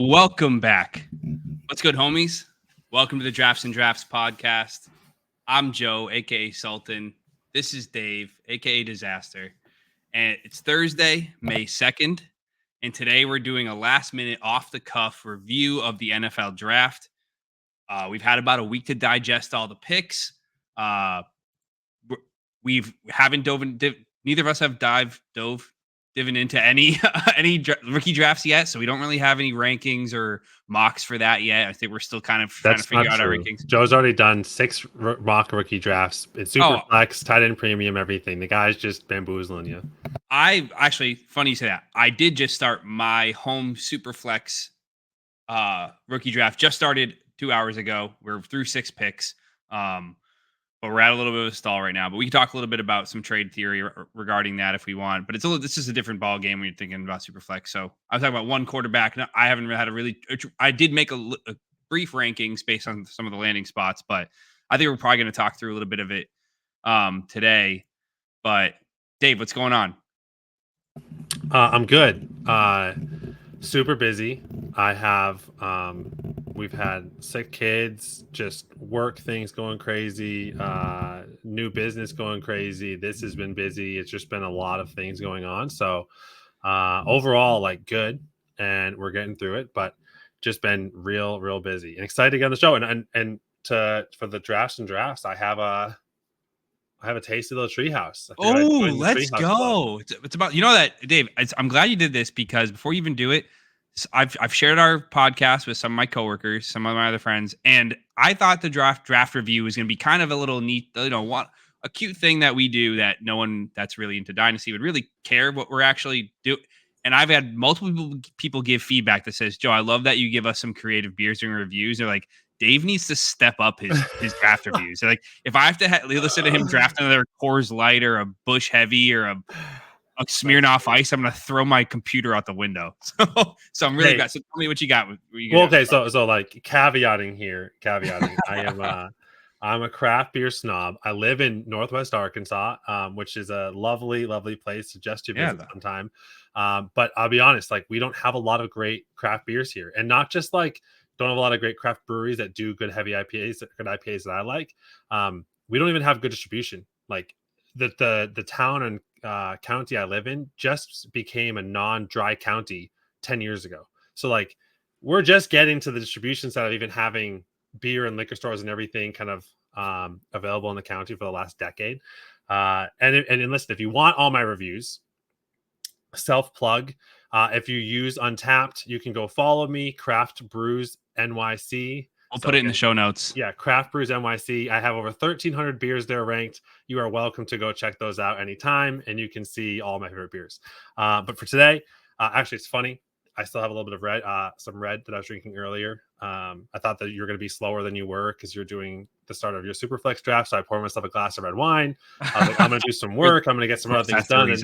Welcome back. What's good, homies? Welcome to the Drafts and Draughts podcast. I'm Joe, aka Sultan. This is Dave, aka Disaster. And it's Thursday, May 2nd. And today we're doing a last-minute off-the-cuff review of the NFL draft. We've had about a week to digest all the picks. Neither of us have dove into any rookie drafts yet, so we don't really have any rankings or mocks for that yet. I think we're still kind of trying to figure out our rankings. Joe's already done 6 mock rookie drafts. It's super flex, tight end premium, everything. The guy's just bamboozling you. I actually, funny you say that. I did just start my home super flex rookie draft. Just started 2 hours ago. We're through 6 picks. But we're at a little bit of a stall right now. But we can talk a little bit about some trade theory regarding that if we want. But this is a different ball game when you're thinking about Superflex. So I was talking about one quarterback. No, I haven't had I did make a brief rankings based on some of the landing spots, but I think we're probably going to talk through a little bit of it today. But Dave, what's going on? I'm good. Super busy. I have we've had sick kids, just work things going crazy, new business going crazy. This has been busy. It's just been a lot of things going on. So overall, like, good, and we're getting through it, but just been real busy and excited to get on the show. And for the Drafts and Draughts, I have a taste of the treehouse. Oh, let's go. It's about, that, Dave, I'm glad you did this, because before you even do it, I've shared our podcast with some of my coworkers, some of my other friends, and I thought the draft review was going to be kind of a little neat, a cute thing that we do that no one that's really into Dynasty would really care what we're actually doing. And I've had multiple people give feedback that says, Joe, I love that you give us some creative beers during reviews. They're like, Dave needs to step up his draft reviews. They're like, if I have to listen to him draft another Coors Light or a Busch Heavy or a Smirnoff Ice, I'm going to throw my computer out the window. So I'm really glad. So tell me what you got. So like caveating. I'm a craft beer snob. I live in Northwest Arkansas, which is a lovely place to just visit sometime. But I'll be honest, like, we don't have a lot of great craft beers here, and not just like don't have a lot of great craft breweries that do good heavy IPAs, good IPAs that I like. We don't even have good distribution. Like the town and county I live in just became a non-dry county 10 years ago. So like, we're just getting to the distribution side of even having beer and liquor stores and everything kind of available in the county for the last decade. And listen, if you want all my reviews, self-plug, if you use Untapped, you can go follow me, Craft Brews NYC. I'll put it in the show notes. Yeah, Craft Brews NYC. I have over 1,300 beers there ranked. You are welcome to go check those out anytime, and you can see all my favorite beers. But for today, actually, it's funny. I still have a little bit of some red that I was drinking earlier. I thought that you were going to be slower than you were because you're doing the start of your Superflex draft. So I poured myself a glass of red wine. I was like, I'm going to do some work. I'm going to get some other things done.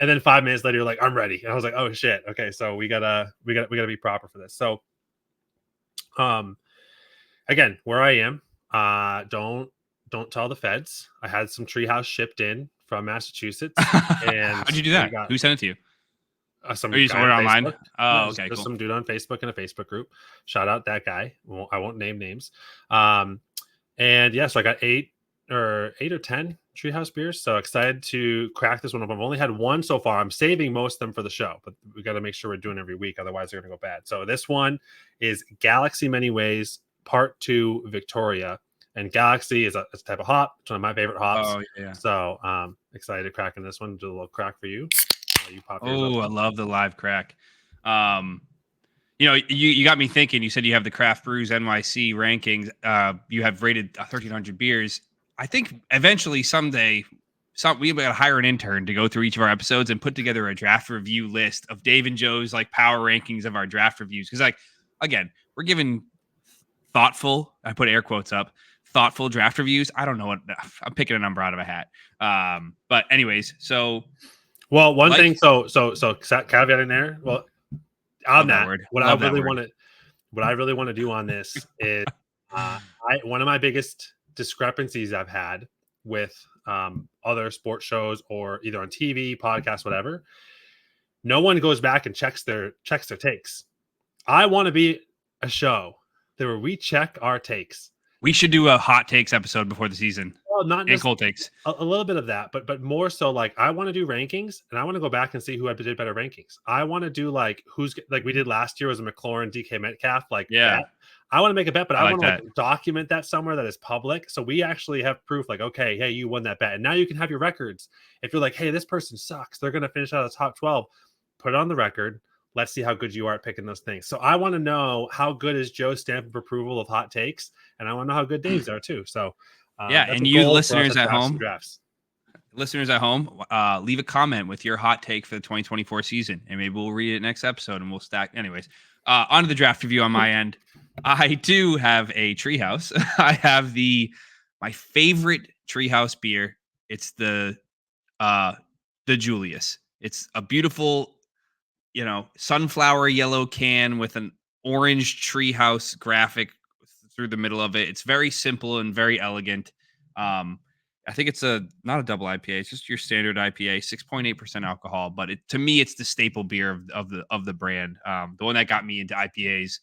And then 5 minutes later, you're like, I'm ready. And I was like, oh shit. Okay, so we gotta be proper for this. So, again, where I am, don't tell the feds. I had some treehouse shipped in from Massachusetts. And how'd you do that? Who sent it to you? Some you just ordered online? Oh, okay, cool. Some dude on Facebook in a Facebook group. Shout out that guy. I won't name names. And yeah, so I got 8 or 10 treehouse beers. So excited to crack this one up. I've only had one so far. I'm saving most of them for the show, but we got to make sure we're doing every week. Otherwise, they're going to go bad. So this one is Galaxy Many Ways Part 2 Victoria. And Galaxy is a type of hop. It's one of my favorite hops. Oh, yeah. So excited to crack in this one. Do a little crack for you. You pop I love the live crack. You got me thinking. You said you have the Craft Brews NYC rankings. You have rated 1,300 beers. I think eventually someday we got to hire an intern to go through each of our episodes and put together a draft review list of Dave and Joe's like power rankings of our draft reviews. Because like, again, we're giving thoughtful, I put air quotes up, thoughtful draft reviews. I don't know what I'm picking a number out of a hat. But anyways, so. Well, one thing, so caveat in there. Well, on that, what I really want to do on this is one of my biggest discrepancies I've had with other sports shows or either on TV, podcasts, whatever. No one goes back and checks their takes. I want to be a show where we check our takes. We should do a hot takes episode before the season. Well, not and cold takes. A little bit of that, but more so like I want to do rankings and I want to go back and see who did better rankings. I want to do like who's like we did last year was a McLaurin DK Metcalf bet. I want to make a bet, but I want to like document that somewhere that is public. So we actually have proof like, okay, hey, you won that bet. And now you can have your records. If you're like, hey, this person sucks, they're going to finish out of the top 12, put it on the record. Let's see how good you are at picking those things. So I want to know how good is Joe's stamp of approval of hot takes. And I want to know how good Dave's are too. So and you listeners at home, leave a comment with your hot take for the 2024 season, and maybe we'll read it next episode and we'll stack. Anyways, on to the draft review on my end. I do have a Treehouse. I have my favorite Treehouse beer. It's the Julius. It's a beautiful, sunflower yellow can with an orange Treehouse graphic through the middle of it. It's very simple and very elegant. I think it's not a double IPA. It's just your standard IPA, 6.8% alcohol. But to me, it's the staple beer of the brand. The one that got me into IPAs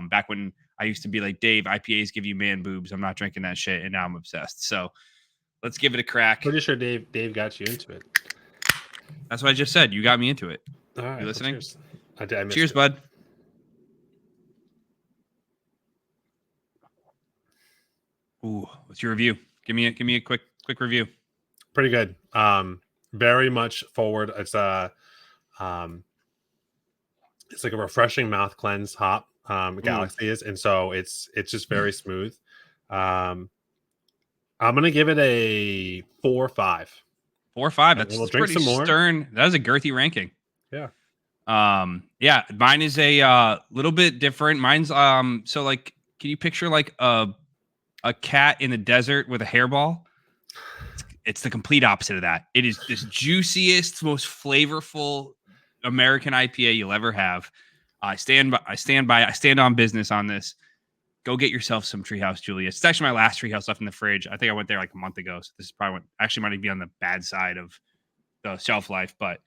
back when I used to be like, Dave, IPAs give you man boobs. I'm not drinking that shit, and now I'm obsessed. So let's give it a crack. Pretty sure Dave got you into it. That's what I just said. You got me into it. All right, you listening? Well, cheers. Cheers, bud. Ooh, what's your review? Give me a quick review. Pretty good. Very much forward. It's like a refreshing mouth cleanse hop. Galaxy is, and so it's just very smooth. I'm gonna give it a 4 or 5. 4 or 5. That's pretty some more. Stern. That was a girthy ranking. Yeah. Mine is a little bit different. Mine's so like, can you picture like a cat in the desert with a hairball? It's the complete opposite of that. It is this juiciest, most flavorful American IPA you'll ever have. I stand on business on this. Go get yourself some Treehouse Julius. It's actually my last Treehouse left in the fridge. I think I went there like a month ago. So this is probably actually might be on the bad side of the shelf life, but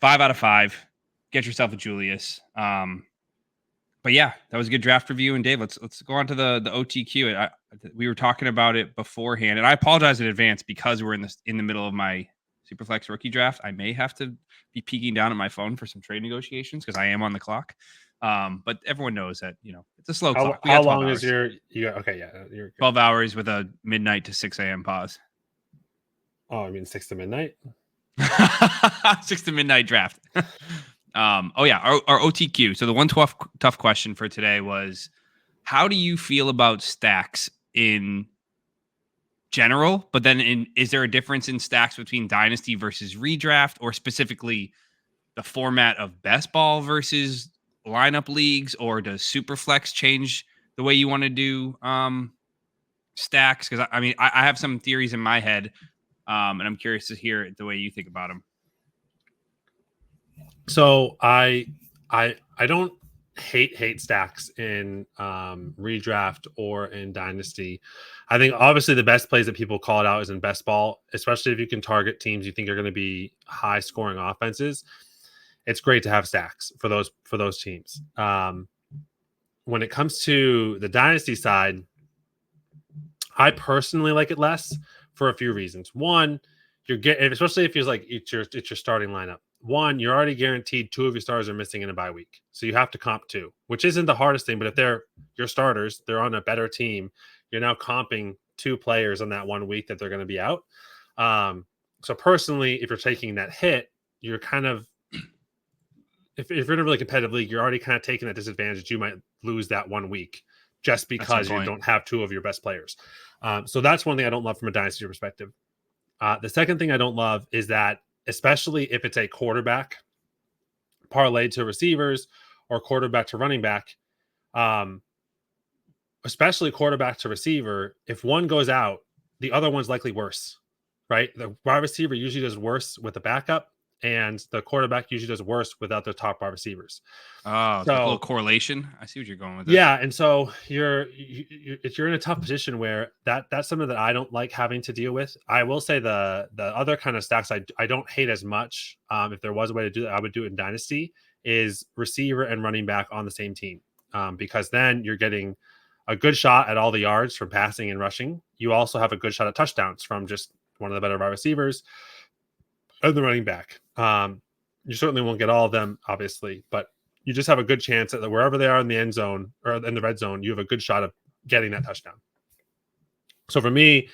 5 out of 5. Get yourself a Julius. But yeah, that was a good draft review. And Dave, let's go on to the OTQ. We were talking about it beforehand, and I apologize in advance because we're in the middle of my Superflex rookie draft. I may have to be peeking down at my phone for some trade negotiations because I am on the clock. But everyone knows that it's a slow clock. How long is your? Okay, yeah, you're 12 hours with a midnight to 6 a.m. pause. Oh, I mean 6 to midnight. 6 to midnight draft. Our OTQ. So the one tough question for today was, how do you feel about stacks in general? But then is there a difference in stacks between dynasty versus redraft, or specifically the format of best ball versus lineup leagues, or does Superflex change the way you want to do stacks? Because I have some theories in my head, and I'm curious to hear the way you think about them. So I don't hate stacks in redraft or in dynasty. I think obviously the best plays that people call it out is in best ball, especially if you can target teams you think are going to be high scoring offenses. It's great to have stacks for those teams. When it comes to the dynasty side, I personally like it less for a few reasons. One, you're getting, especially if it's your starting lineup. One, you're already guaranteed 2 of your stars are missing in a bye week. So you have to comp 2, which isn't the hardest thing. But if they're your starters, they're on a better team, you're now comping 2 players on that 1 week that they're going to be out. So personally, if you're taking that hit, you're kind of, if you're in a really competitive league, you're already kind of taking that disadvantage that you might lose that 1 week just because you don't have 2 of your best players. So that's one thing I don't love from a dynasty perspective. The second thing I don't love is that, especially if it's a quarterback parlayed to receivers or quarterback to running back, especially quarterback to receiver, if one goes out, the other one's likely worse, right? The wide receiver usually does worse with the backup, and the quarterback usually does worse without their top wide receivers. Oh, so a little correlation. I see what you're going with. This. Yeah, and so you're in a tough position where that's something that I don't like having to deal with. I will say the other kind of stacks I don't hate as much. If there was a way to do that, I would do it in Dynasty. is receiver and running back on the same team, because then you're getting a good shot at all the yards from passing and rushing. You also have a good shot at touchdowns from just one of the better wide receivers and the running back. You certainly won't get all of them, obviously, but you just have a good chance that wherever they are in the end zone or in the red zone, you have a good shot of getting that touchdown. So for me,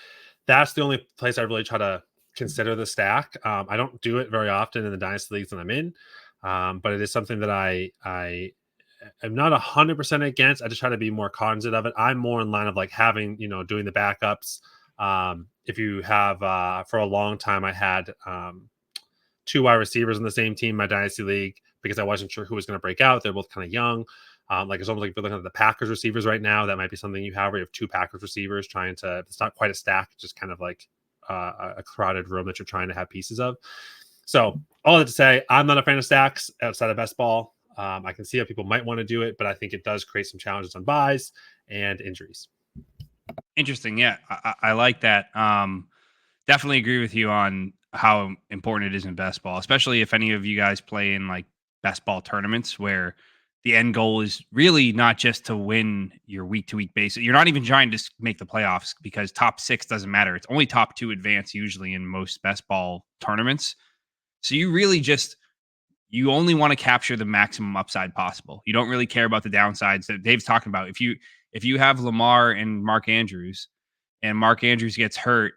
that's the only place I really try to consider the stack. I don't do it very often in the dynasty leagues that I'm in, but it is something that I am not 100% against. I just try to be more cognizant of it. I'm more in line of like having, doing the backups. If you have, for a long time, I had 2 wide receivers in the same team in my dynasty league because I wasn't sure who was going to break out. They're both kind of young. Like it's almost like if you're looking at the Packers receivers right now, that might be something you have where you have 2 Packers receivers it's not quite a stack, just kind of like a crowded room that you're trying to have pieces of. So all that to say, I'm not a fan of stacks outside of best ball. I can see how people might want to do it, but I think it does create some challenges on buys and injuries. Interesting. Yeah, I like that. Definitely agree with you on how important it is in best ball, especially if any of you guys play in like best ball tournaments where the end goal is really not just to win your week to week basis. You're not even trying to make the playoffs because top 6 doesn't matter. It's only top 2 advance usually in most best ball tournaments. So you really you only want to capture the maximum upside possible. You don't really care about the downsides that Dave's talking about. If you have Lamar and Mark Andrews and Mark Andrews gets hurt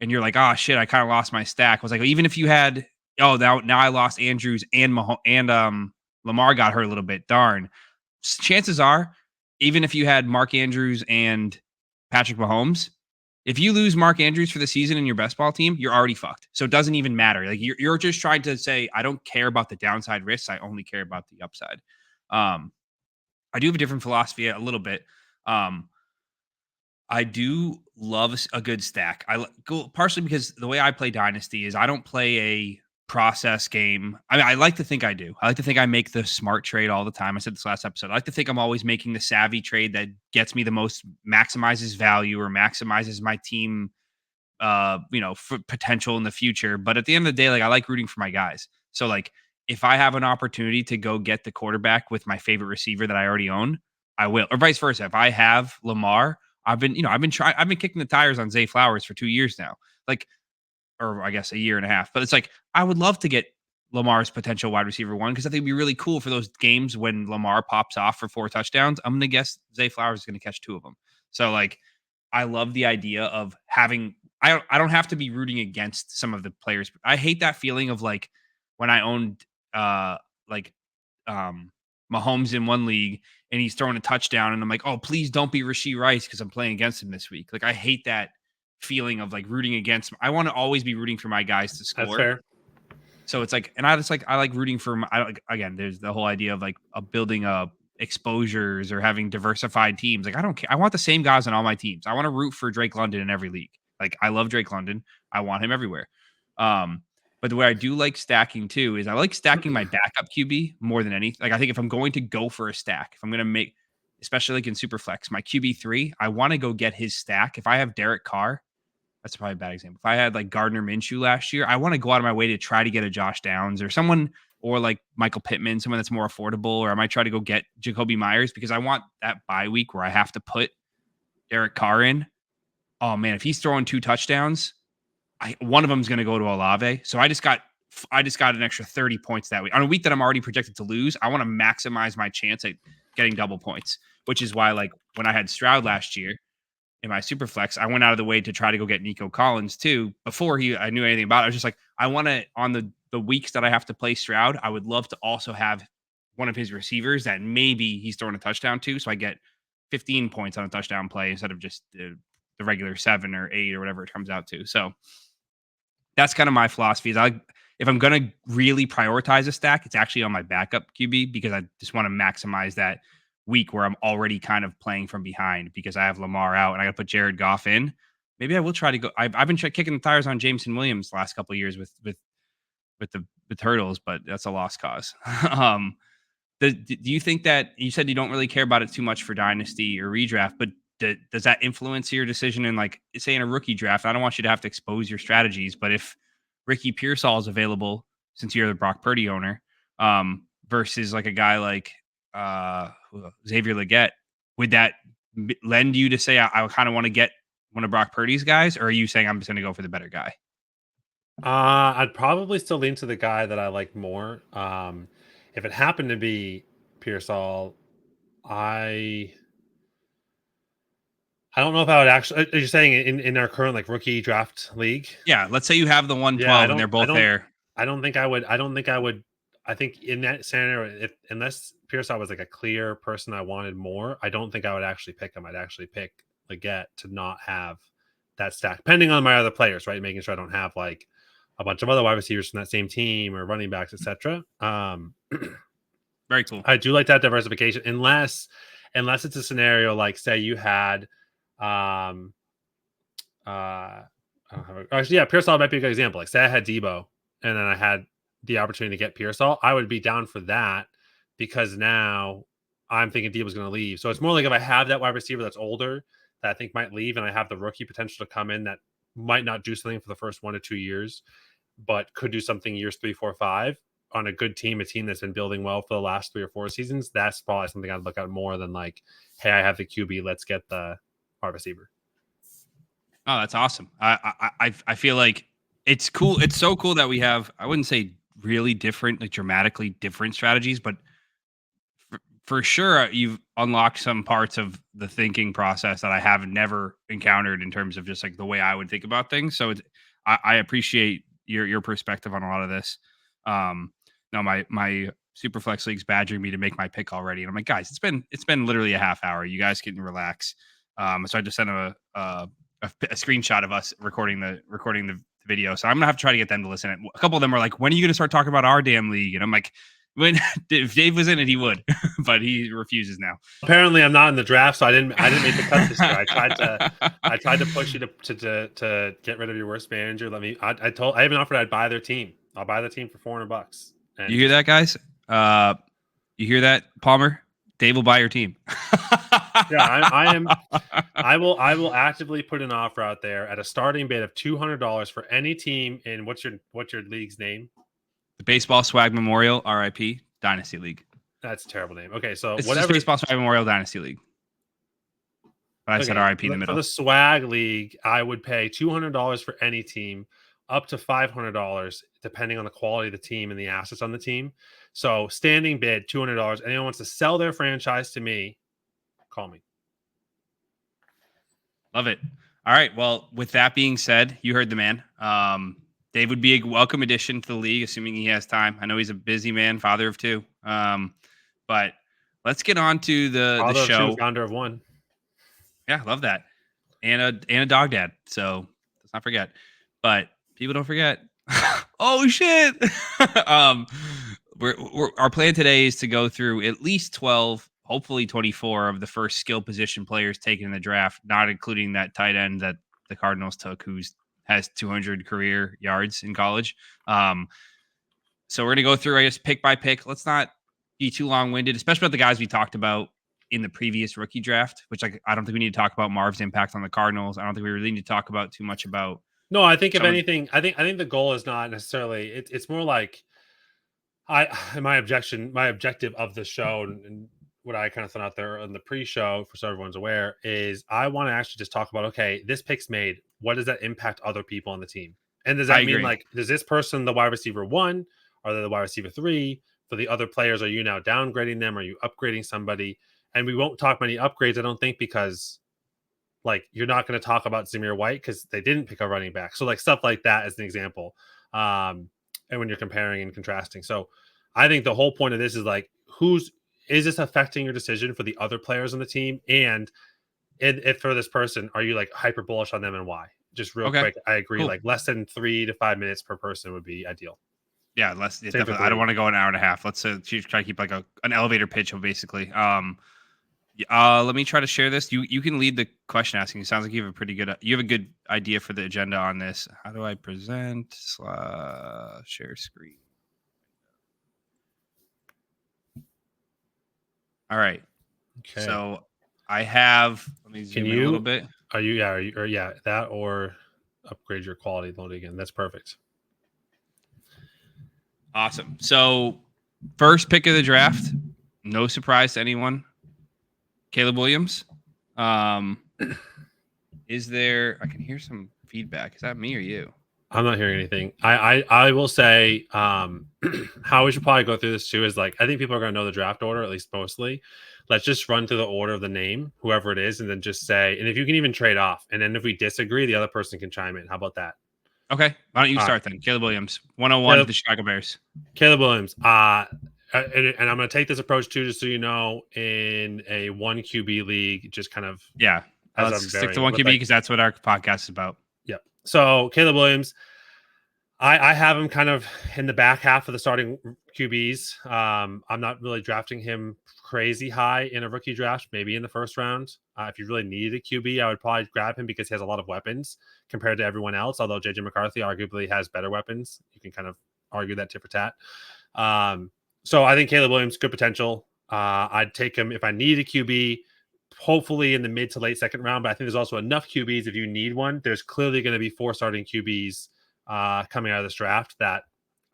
and you're like, oh shit, I kind of lost my stack. I was like, even if you had, now I lost Andrews and Lamar got hurt a little bit. Darn. Chances are, even if you had Mark Andrews and Patrick Mahomes, if you lose Mark Andrews for the season in your best ball team, you're already fucked. So it doesn't even matter. Like you're just trying to say, I don't care about the downside risks. I only care about the upside. I do have a different philosophy a little bit. I do love a good stack. Partially because the way I play Dynasty is I don't play a process game. I mean, I like to think I do. I like to think I make the smart trade all the time. I said this last episode. I like to think I'm always making the savvy trade that gets me the most, maximizes value or maximizes my team, for potential in the future. But at the end of the day, like I like rooting for my guys. So like if I have an opportunity to go get the quarterback with my favorite receiver that I already own, I will. Or vice versa. If I have Lamar, I've been kicking the tires on Zay Flowers for 2 years now. Like, or I guess a year and a half. But it's like I would love to get Lamar's potential wide receiver 1 because I think it'd be really cool for those games when Lamar pops off for 4 touchdowns. I'm gonna guess Zay Flowers is gonna catch 2 of them. So like, I love the idea of having. I don't have to be rooting against some of the players. I hate that feeling of like when I owned Mahomes in one league and he's throwing a touchdown and I'm like, oh, please don't be Rashee Rice because I'm playing against him this week. Like I hate that feeling of like rooting against him. I want to always be rooting for my guys to score. That's fair. So it's like, and I like rooting for again, there's the whole idea of like building exposures or having diversified teams. Like I don't care. I want the same guys on all my teams. I want to root for Drake London in every league. Like I love Drake London. I want him everywhere. But the way I do like stacking too is I like stacking my backup QB more than anything. Like I think if I'm going to go for a stack, if I'm going to make, especially like in Superflex, my QB3, I want to go get his stack. If I have Derek Carr, that's probably a bad example. If I had like Gardner Minshew last year, I want to go out of my way to try to get a Josh Downs or someone, or like Michael Pittman, someone that's more affordable, or I might try to go get Jacoby Myers because I want that bye week where I have to put Derek Carr in. Oh man, if he's throwing 2 touchdowns, one of them is going to go to Olave. So I just got an extra 30 points that week. On a week that I'm already projected to lose, I want to maximize my chance at getting double points, which is why like when I had Stroud last year in my super flex, I went out of the way to try to go get Nico Collins too. Before I knew anything about it, I was just like, I want to, on the weeks that I have to play Stroud, I would love to also have one of his receivers that maybe he's throwing a touchdown to. So I get 15 points on a touchdown play instead of just the regular 7 or 8 or whatever it comes out to. So that's kind of my philosophy. Is if I'm going to really prioritize a stack, it's actually on my backup QB because I just want to maximize that week where I'm already kind of playing from behind because I have Lamar out and I got to put Jared Goff in. Maybe I will try to go. I've been kicking the tires on Jameson Williams the last couple of years with the Turtles, but that's a lost cause. Do you think that you said you don't really care about it too much for Dynasty or redraft, but does that influence your decision in like, say in a rookie draft? I don't want you to have to expose your strategies, but if Ricky Pearsall is available, since you're the Brock Purdy owner, versus like a guy like Xavier Legette, would that lend you to say I kind of want to get one of Brock Purdy's guys, or are you saying I'm just going to go for the better guy? I'd probably still lean to the guy that I like more. If it happened to be Pearsall, I don't know if I would actually. Are you saying in our current like rookie draft league? Yeah, let's say you have the Yeah, 112 and they're both there. I don't think I would. I don't think I would. I think in that scenario, if unless Pearsall was like a clear person I wanted more, I don't think I would actually pick him. I'd actually pick Legette to not have that stack, depending on my other players, right? Making sure I don't have like a bunch of other wide receivers from that same team or running backs, etc. Very cool. I do like that diversification, unless it's a scenario like, say, you had, I don't have actually, yeah, Pearsall might be a good example. Like, say I had Debo, and then I had the opportunity to get Pearsall, I would be down for that because now I'm thinking Debo's going to leave. So it's more like if I have that wide receiver that's older that I think might leave, and I have the rookie potential to come in that might not do something for the first 1 to 2 years, but could do something years 3, 4, 5 on a good team, a team that's been building well for the last 3 or 4 seasons. That's probably something I'd look at more than like, hey, I have the QB, let's get the wide receiver. Oh, that's awesome. I feel like it's cool. It's so cool that we have, I wouldn't say really different, like dramatically different strategies, but for sure you've unlocked some parts of the thinking process that I have never encountered in terms of just like the way I would think about things. So I appreciate your perspective on a lot of this. No, my Superflex league's badgering me to make my pick already, and I'm like, guys, it's been literally a half hour. You guys can relax. So I just sent a screenshot of us recording the video. So I'm gonna have to try to get them to listen. A couple of them are like, when are you gonna start talking about our damn league? And I'm like, when if Dave was in it, he would, but he refuses now. Apparently, I'm not in the draft, so I didn't make the cut this year. I tried to push you to get rid of your worst manager. I even offered I'd buy their team. I'll buy the team for $400. You hear that, guys? You hear that, Palmer? Dave will buy your team. Yeah, I will actively put an offer out there at a starting bid of $200 for any team in what's your league's name? The Baseball Swag Memorial RIP Dynasty League. That's a terrible name. Okay, so it's whatever. Just Baseball Swag Memorial Dynasty League. But I said RIP in the middle. For the Swag League, I would pay $200 for any team, up to $500 depending on the quality of the team and the assets on the team. So standing bid $200. Anyone wants to sell their franchise to me, call me. Love it. All right. Well, with that being said, you heard the man. Dave would be a welcome addition to the league, assuming he has time. I know he's a busy man, father of 2. But let's get on to the show. Of 2, founder of 1. Yeah, love that. And a dog dad. So let's not forget. But people don't forget. Oh shit. Our plan today is to go through at least 12, hopefully 24 of the first skill position players taken in the draft, not including that tight end that the Cardinals took, who's has 200 career yards in college. So we're going to go through, I guess, pick by pick. Let's not be too long-winded, especially about the guys we talked about in the previous rookie draft, which I don't think we need to talk about Marv's impact on the Cardinals. I don't think we really need to talk about too much about. No, I think if anything, I think the goal is not necessarily, it's more like my objective of the show and what I kind of thrown out there on the pre-show, for so everyone's aware, is I want to actually just talk about, okay, this pick's made. What does that impact other people on the team? And does that mean like, does this person the wide receiver 1? Are they the wide receiver 3? For the other players, are you now downgrading them? Are you upgrading somebody? And we won't talk many upgrades, I don't think, because like you're not going to talk about Zamir White because they didn't pick a running back. So like stuff like that as an example. And when you're comparing and contrasting. So I think the whole point of this is like, is this affecting your decision for the other players on the team? And if for this person, are you like hyper bullish on them and why? Just real quick, I agree. Cool. Like less than 3 to 5 minutes per person would be ideal. Yeah, definitely. I don't want to go an hour and a half. Let's try to keep like an elevator pitch basically. Let me try to share this. You can lead the question asking. It sounds like you have a good idea for the agenda on this. How do I present / share screen? All right. Okay. So I have. Let me zoom in a little bit. Are you that or upgrade your quality load again? That's perfect. Awesome. So First pick of the draft. No surprise to anyone. Caleb Williams. Is there? I can hear some feedback. Is that me or you? I'm not hearing anything. I will say how we should probably go through this too is like I think people are going to know the draft order, at least mostly. Let's just run through the order of the name, whoever it is, and then just say, and if you can even trade off, and then if we disagree, the other person can chime in. How about that? Okay. Why don't you start then? Caleb Williams, 101 to the Chicago Bears. Caleb Williams. And I'm going to take this approach too, just so you know, in a 1 QB league, just kind of let's stick to 1 QB because that's what our podcast is about. Yep. So Caleb Williams, I have him kind of in the back half of the starting QBs. I'm not really drafting him crazy high in a rookie draft, maybe in the first round. If you really needed a QB, I would probably grab him because he has a lot of weapons compared to everyone else. Although JJ McCarthy arguably has better weapons. You can kind of argue that tit for tat. So I think Caleb Williams, good potential. I'd take him if I need a QB, hopefully in the mid to late second round. But I think there's also enough QBs if you need one. There's clearly going to be 4 starting QBs coming out of this draft that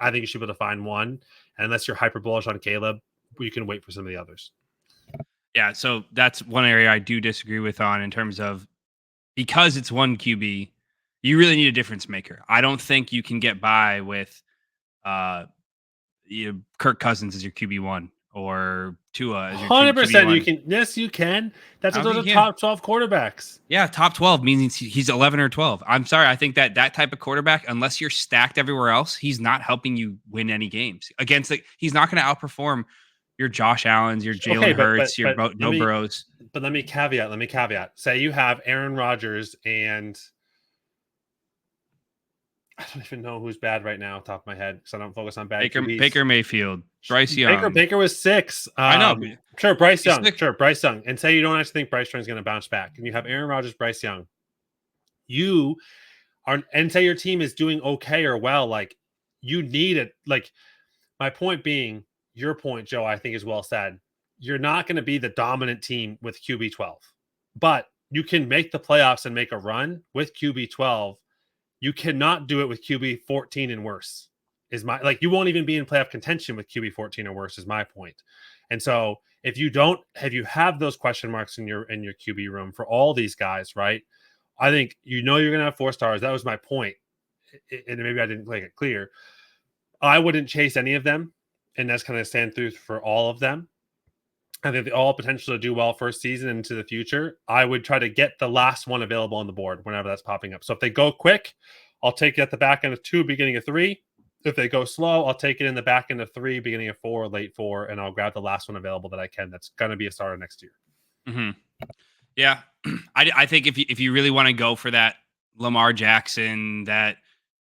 I think you should be able to find one. And unless you're hyper bullish on Caleb, you can wait for some of the others. Yeah, so that's one area I do disagree with on in terms of because it's 1 QB, you really need a difference maker. I don't think you can get by with Kirk Cousins as your QB1 or Tua as your 100% QB1. You can. Yes, you can. That's what those are top 12 quarterbacks. Yeah, top 12 means he's 11 or 12. I'm sorry. I think that type of quarterback, unless you're stacked everywhere else, he's not helping you win any games. He's not going to outperform your Josh Allens, your Jalen Hurts, your Joe Burrows. But let me caveat. Say you have Aaron Rodgers and I don't even know who's bad right now, top of my head, because I don't focus on bad QBs. Baker Mayfield, Bryce Young. Baker was 6. I know. Sure, Bryce Young. Sure, Bryce Young. And say you don't actually think Bryce Young is going to bounce back, and you have Aaron Rodgers, Bryce Young. You are, and say your team is doing okay or well, like you need it. Like my point being, your point, Joe, I think is well said. You're not going to be the dominant team with QB 12, but you can make the playoffs and make a run with QB 12. You cannot do it with QB 14 and worse. You won't even be in playoff contention with QB 14 or worse is my point. And so if you have those question marks in your QB room for all these guys, right? I think you're going to have 4 stars. That was my point. And maybe I didn't make it clear. I wouldn't chase any of them. And that's kind of stand through for all of them. I think they all potential to do well first season into the future. I would try to get the last one available on the board whenever that's popping up. So if they go quick, I'll take it at the back end of 2, beginning of 3. If they go slow, I'll take it in the back end of 3, beginning of 4, late 4, and I'll grab the last one available that I can. That's going to be a starter next year. Mm-hmm. Yeah, I think if you really want to go for that Lamar Jackson, that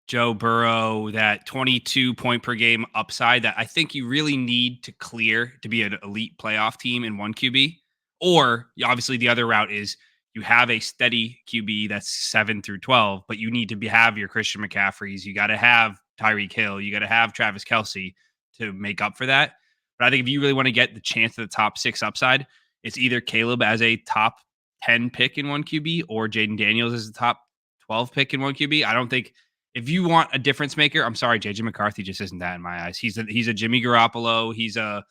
Joe Burrow, that 22 point per game upside that I think you really need to clear to be an elite playoff team in 1 QB. Or obviously the other route is you have a steady QB that's 7 through 12, but you need to have your Christian McCaffreys. You got to have Tyreek Hill. You got to have Travis Kelce to make up for that. But I think if you really want to get the chance at the top 6 upside, it's either Caleb as a top 10 pick in 1 QB or Jayden Daniels as a top 12 pick in 1 QB. I don't think if you want a difference maker, I'm sorry, JJ McCarthy just isn't that in my eyes. He's a Jimmy Garoppolo. He's a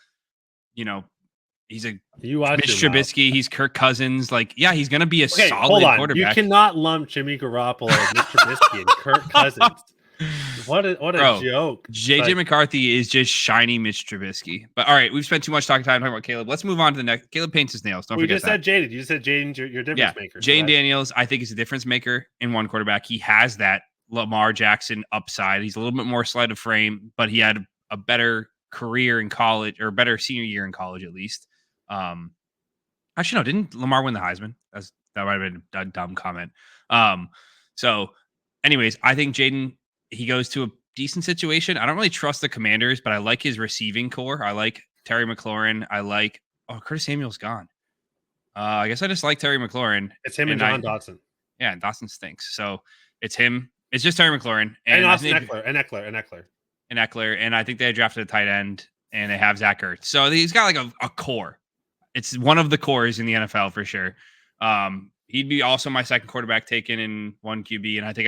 Mitch Trubisky. He's Kirk Cousins. He's going to be a solid quarterback. You cannot lump Jimmy Garoppolo, Mitch Trubisky, and Kirk Cousins. What a joke. JJ McCarthy is just shiny Mitch Trubisky. But all right, we've spent too much time talking about Caleb. Let's move on to the next. Caleb paints his nails. Don't forget that. You just said Jayden's your difference maker. Jayden Daniels, I think, is a difference maker in 1 quarterback. He has that Lamar Jackson upside. He's a little bit more sleight of frame, but he had a better career in college, or better senior year in college at least. Actually, no, didn't Lamar win the Heisman? That might have been a dumb comment. So anyways, I think Jayden, he goes to a decent situation. I don't really trust the Commanders, but I like his receiving core. I like Terry McLaurin. Curtis Samuel's gone. I guess I just like Terry McLaurin. It's him and John Dotson. Yeah, and Dotson stinks. So it's him. It's just Terry McLaurin. And Eckler. And I think they drafted a tight end, and they have Zach Ertz. So he's got like a core. It's one of the cores in the NFL for sure. He'd be also my second quarterback taken in 1 QB, and I think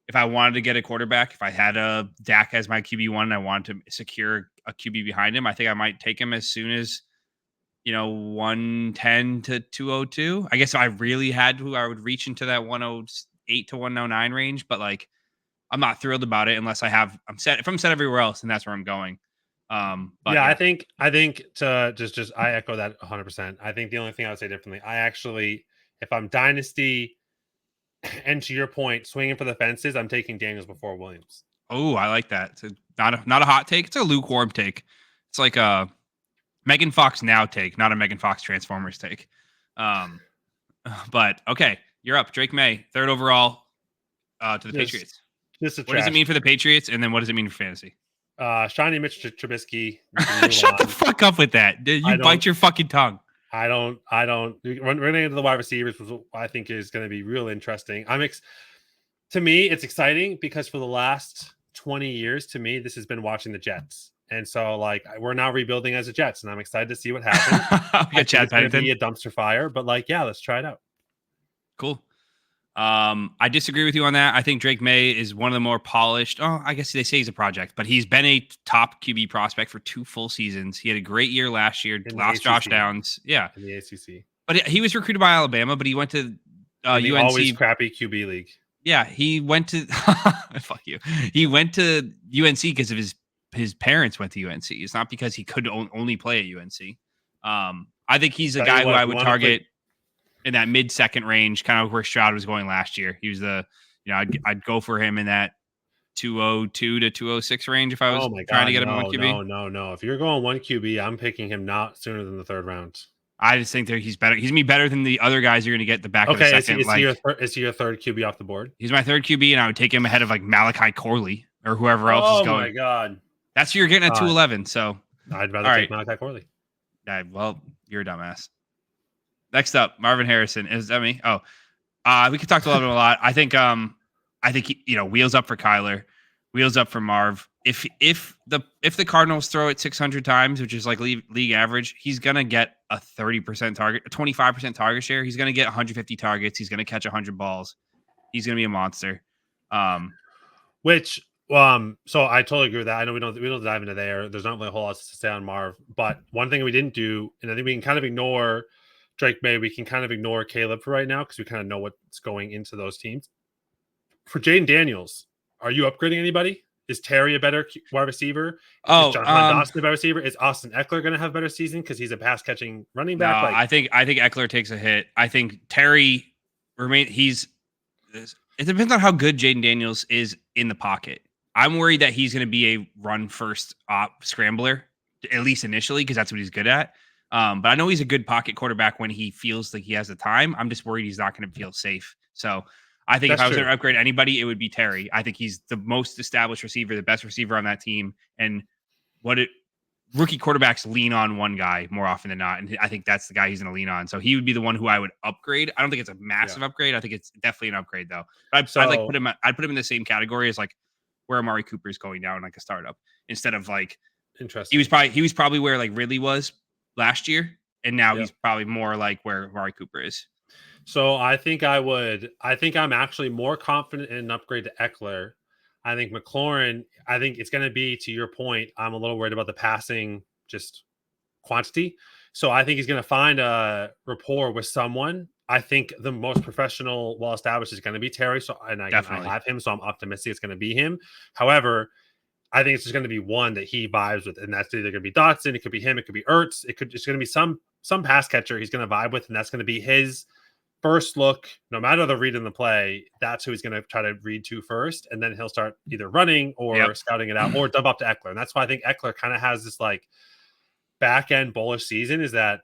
if I wanted to get a quarterback, if I had a Dak as my QB1 and I wanted to secure a QB behind him, I think I might take him as soon as 110 to 202. I guess if I really had to, I would reach into that 108 to 109 range, but like I'm not thrilled about it unless I'm set. If I'm set everywhere else, then that's where I'm going. But yeah, I think to just I echo that 100%. I think the only thing I would say differently, I actually, if I'm dynasty, and to your point, swinging for the fences, I'm taking Daniels before Williams. Oh, I like that. It's not a hot take. It's a lukewarm take. It's like a Megan Fox now take, not a Megan Fox Transformers take. But okay, you're up. Drake Maye, third overall to the Patriots. What does it mean for the Patriots, and then what does it mean for fantasy? Shiny Mitch Trubisky. Shut the fuck up with that. You bite your fucking tongue. I don't. We're running into the wide receivers, which I think is going to be real interesting. To me, it's exciting because for the last 20 years, to me, this has been watching the Jets. And so, like, we're now rebuilding as the Jets, and I'm excited to see what happens. It's going to be a dumpster fire, but like, yeah, let's try it out. Cool. I disagree with you on that. I think Drake Maye is one of the more polished. Oh, I guess they say he's a project, but he's been a top QB prospect for 2 full seasons. He had a great year last year. Lost Josh Downs. Yeah. In the ACC. But he was recruited by Alabama, but he went to UNC. Always crappy QB league. Yeah. He went to, fuck you. He went to UNC because of his parents went to UNC. It's not because he could only play at UNC. I think he's a guy who I would target in that mid-second range, kind of where Stroud was going last year. He was I'd go for him in that 202 to 206 range if I was trying to get him one QB. No. If you're going one QB, I'm picking him not sooner than the third round. I just think that he's better. He's going to be better than the other guys you're going to get the back of the second. Is he your third QB off the board? He's my third QB, and I would take him ahead of like Malachi Corley or whoever else is going. Oh, my God. That's who you're getting at 211. So I'd rather take Malachi Corley. Well, you're a dumbass. Next up, Marvin Harrison. Is that me? Oh, we could talk a lot. I think wheels up for Kyler, wheels up for Marv. If the Cardinals throw it 600 times, which is like league average, he's gonna get a 30% target, a 25% target share. He's gonna get 150 targets. He's gonna catch 100 balls. He's gonna be a monster. So I totally agree with that. I know we don't dive into there. There's not really a whole lot to say on Marv, but one thing we didn't do, and I think we can kind of ignore Drake Maye, we can kind of ignore Caleb for right now because we kind of know what's going into those teams. For Jayden Daniels, are you upgrading anybody? Is Terry a better wide receiver? Is Jonathan Dawson a better receiver? Is Austin Eckler going to have a better season because he's a pass catching running back? No, I think Eckler takes a hit. I think Terry it depends on how good Jayden Daniels is in the pocket. I'm worried that he's going to be a run first scrambler, at least initially, because that's what he's good at. But I know he's a good pocket quarterback when he feels like he has the time. I'm just worried he's not going to feel safe. So I think if I was going to upgrade anybody, it would be Terry. I think he's the most established receiver, the best receiver on that team. And rookie quarterbacks lean on one guy more often than not. And I think that's the guy he's going to lean on. So he would be the one who I would upgrade. I don't think it's a massive upgrade. I think it's definitely an upgrade though. But I'd put him in the same category as like where Amari Cooper is going down like a startup instead of like, interesting. He was probably where like Ridley was last year, and now he's probably more like where Amari Cooper is. So I think I'm actually more confident in an upgrade to Eckler. I think McLaurin, I think it's going to be, to your point, I'm a little worried about the passing just quantity. So I think he's going to find a rapport with someone. I think the most professional, well-established is going to be Terry. So I have him, so I'm optimistic it's going to be him. However, I think it's just going to be one that he vibes with, and that's either going to be Dotson, it could be him, it could be Ertz, it's going to be some pass catcher he's going to vibe with, and that's going to be his first look. No matter the read in the play, that's who he's going to try to read to first, and then he'll start either running or scouting it out or dump up to Eckler. And that's why I think Eckler kind of has this like back end bullish season, is that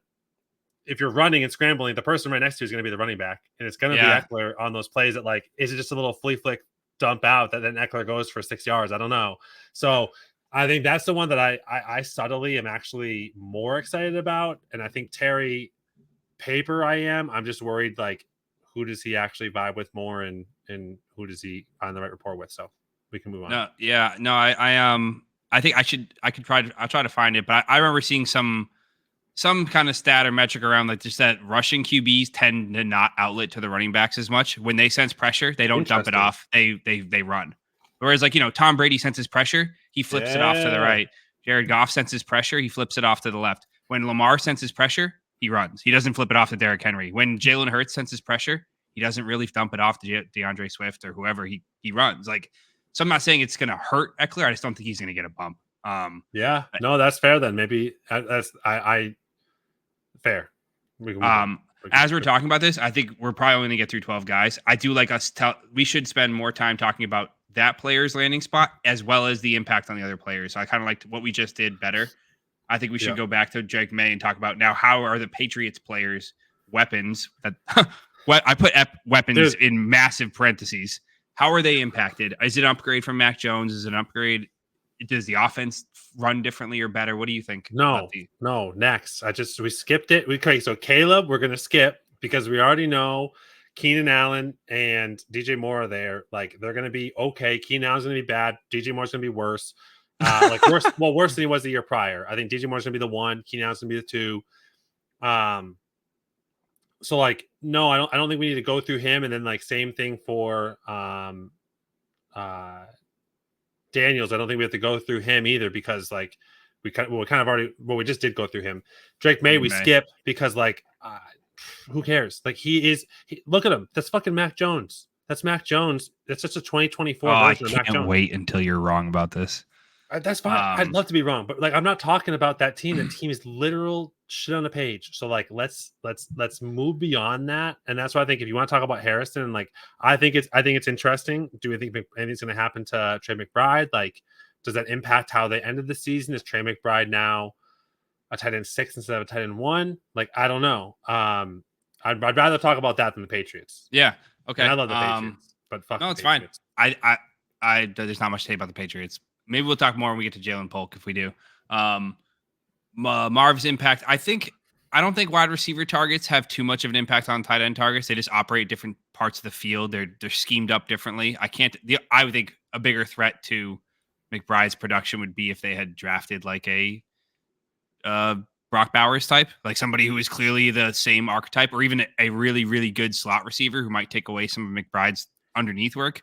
if you're running and scrambling, the person right next to you is going to be the running back, and it's going to be Eckler on those plays that like, is it just a little flea flick dump out that then Eckler goes for 6 yards? I don't know. So I think that's the one that I subtly am actually more excited about. And I think Terry paper I'm just worried, like, who does he actually vibe with more and who does he find the right rapport with? So we can move on. I think I'll try to find it, but I remember seeing some some kind of stat or metric around like just that rushing QBs tend to not outlet to the running backs as much. When they sense pressure, they don't dump it off. They run. Whereas like, Tom Brady senses pressure, he flips it off to the right. Jared Goff senses pressure, he flips it off to the left. When Lamar senses pressure, he runs. He doesn't flip it off to Derrick Henry. When Jalen Hurts senses pressure, he doesn't really dump it off to DeAndre Swift or whoever he runs. Like, so I'm not saying it's going to hurt Eckler. I just don't think he's going to get a bump. Yeah, no, that's fair then. Maybe that's fair. As we're talking about this, I think we're probably only going to get through 12 guys. I do like us we should spend more time talking about that player's landing spot as well as the impact on the other players. So I kind of liked what we just did better. I think we should go back to Drake Maye and talk about now how are the Patriots players weapons that I put weapons in massive parentheses. How are they impacted? Is it an upgrade from Mac Jones? Is it an upgrade? Does the offense run differently or better? What do you think? No. Next, we skipped it. Okay, so Caleb, we're gonna skip because we already know Keenan Allen and DJ Moore are there. Like they're gonna be okay. Keenan Allen's gonna be bad. DJ Moore's gonna be worse. Worse than he was the year prior. I think DJ Moore's gonna be the 1. Keenan Allen's gonna be the 2. So like, no, I don't think we need to go through him. And then like same thing for Daniels. I don't think we have to go through him either because like we just did go through him. Drake Maye, we skip because like who cares? Like look at him. That's fucking Mac Jones. That's Mac Jones. That's just a 2024 version of Mac Jones. I can't wait until you're wrong about this. That's fine. I'd love to be wrong, but like I'm not talking about that team. That team is literal shit on the page. So like let's move beyond that. And that's why I think if you want to talk about Harrison, like I think it's interesting. Do we think anything's going to happen to Trey McBride? Like, does that impact how they ended the season? Is Trey McBride now a tight end 6 instead of a tight end 1? Like I don't know. I'd rather talk about that than the Patriots. Yeah. Okay. And I love the Patriots, but fuck. No, it's fine. I there's not much to say about the Patriots. Maybe we'll talk more when we get to Jalen Polk if we do. Marv's impact. I don't think wide receiver targets have too much of an impact on tight end targets. They just operate different parts of the field. They're schemed up differently. I would think a bigger threat to McBride's production would be if they had drafted like a Brock Bowers type, like somebody who is clearly the same archetype, or even a really, really good slot receiver who might take away some of McBride's underneath work.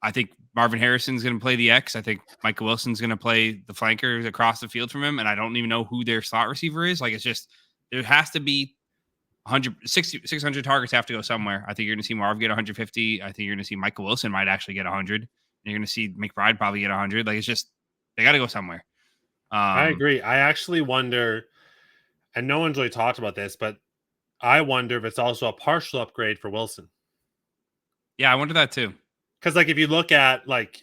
I think Marvin Harrison's going to play the X. I think Michael Wilson's going to play the flankers across the field from him. And I don't even know who their slot receiver is. Like, it's just, there has to be 600 targets have to go somewhere. I think you're going to see Marv get 150. I think you're going to see Michael Wilson might actually get 100. And you're going to see McBride probably get 100. Like, it's just, they got to go somewhere. I agree. I actually wonder, and no one's really talked about this, but I wonder if it's also a partial upgrade for Wilson. Yeah, I wonder that too. Because, like, if you look at, like,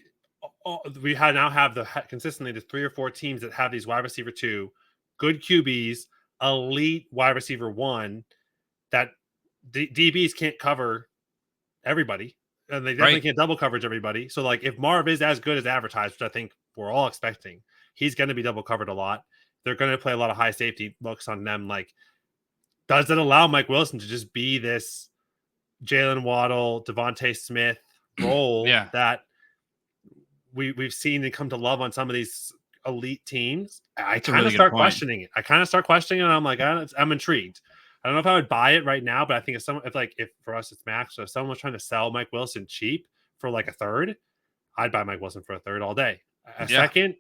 we now have consistently the 3 or 4 teams that have these wide receiver 2, good QBs, elite wide receiver 1, that DBs can't cover everybody. And they definitely can't double coverage everybody. So, like, if Marv is as good as advertised, which I think we're all expecting, he's going to be double covered a lot. They're going to play a lot of high safety looks on them. Like, does it allow Mike Wilson to just be this Jalen Waddle, Devontae Smith role that we've seen and come to love on some of these elite teams? I kind of start questioning it. And I'm like, I'm intrigued. I don't know if I would buy it right now, but I think if for us it's max. So if someone was trying to sell Mike Wilson cheap for like a third, I'd buy Mike Wilson for a third all day. Second,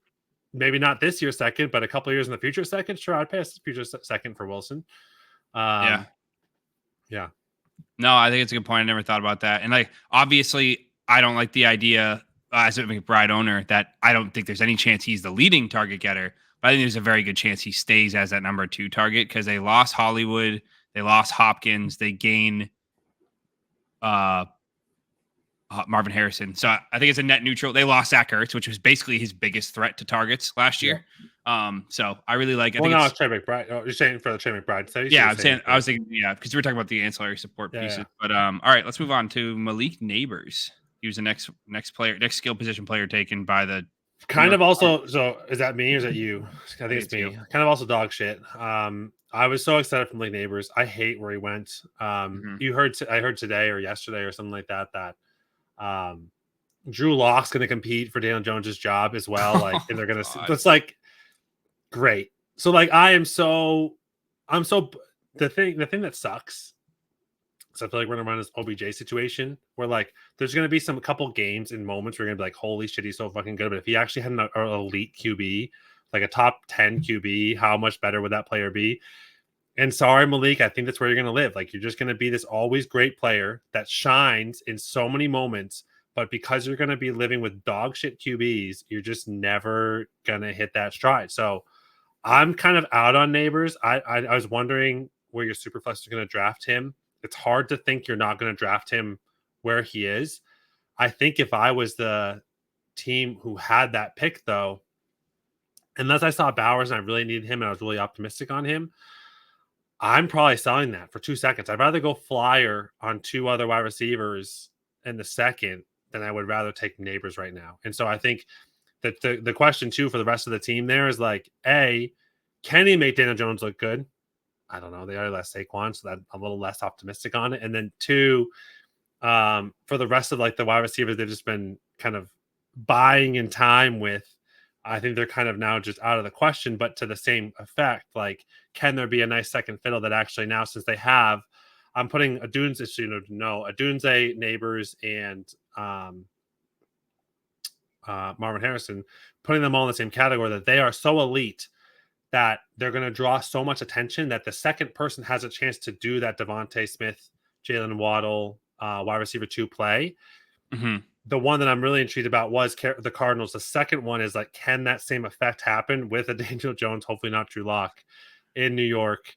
maybe not this year second, but a couple of years in the future second, sure, I'd pay a future second for Wilson. Yeah. No, I think it's a good point. I never thought about that. And like, obviously, I don't like the idea as a McBride owner that I don't think there's any chance he's the leading target getter. But I think there's a very good chance he stays as that number 2 target because they lost Hollywood, they lost Hopkins, they gain Marvin Harrison. So I think it's a net neutral. They lost Zach Ertz, which was basically his biggest threat to targets last year. So I really like it. Well, it's Trey McBride. Oh, you're saying for the Trey McBride. So I was thinking, because we were talking about the ancillary support pieces. But all right, let's move on to Malik Nabers. He was the next skill position player taken by the kind of also. So is that me or is that you? I think it's me. Kind of also dog shit. I was so excited for Malik Nabers. I hate where he went. I heard today or yesterday or something like that Drew Lock's going to compete for Daniel Jones's job as well. Like, and they're going to. It's like great. So like I am so So the thing that sucks. So I feel like we're gonna run this OBJ situation where like there's gonna be a couple games and moments where you're gonna be like, holy shit, he's so fucking good. But if he actually had an elite QB, like a top 10 QB, how much better would that player be? And sorry, Malik, I think that's where you're gonna live. Like you're just gonna be this always great player that shines in so many moments, but because you're gonna be living with dog shit QBs, you're just never gonna hit that stride. So I'm kind of out on Nabers. I was wondering where your Superflex is gonna draft him. It's hard to think you're not going to draft him where he is. I think if I was the team who had that pick, though, unless I saw Bowers and I really needed him and I was really optimistic on him, I'm probably selling that for 2 seconds. I'd rather go flyer on 2 other wide receivers in the second than I would rather take Nabers right now. And so I think that the question, too, for the rest of the team there is like, A, can he make Daniel Jones look good? I don't know. They already left Saquon, so that I'm a little less optimistic on it. And then 2, for the rest of like the wide receivers, they've just been kind of buying in time with. I think they're kind of now just out of the question. But to the same effect, like, can there be a nice second fiddle that actually now, since they have, I'm putting Odunze, Odunze, Nabers, and Marvin Harrison, putting them all in the same category that they are so elite that they're going to draw so much attention that the second person has a chance to do that Devontae Smith, Jalen Waddle, wide receiver 2 play. Mm-hmm. The one that I'm really intrigued about was the Cardinals. The second one is like, can that same effect happen with a Daniel Jones, hopefully not Drew Lock, in New York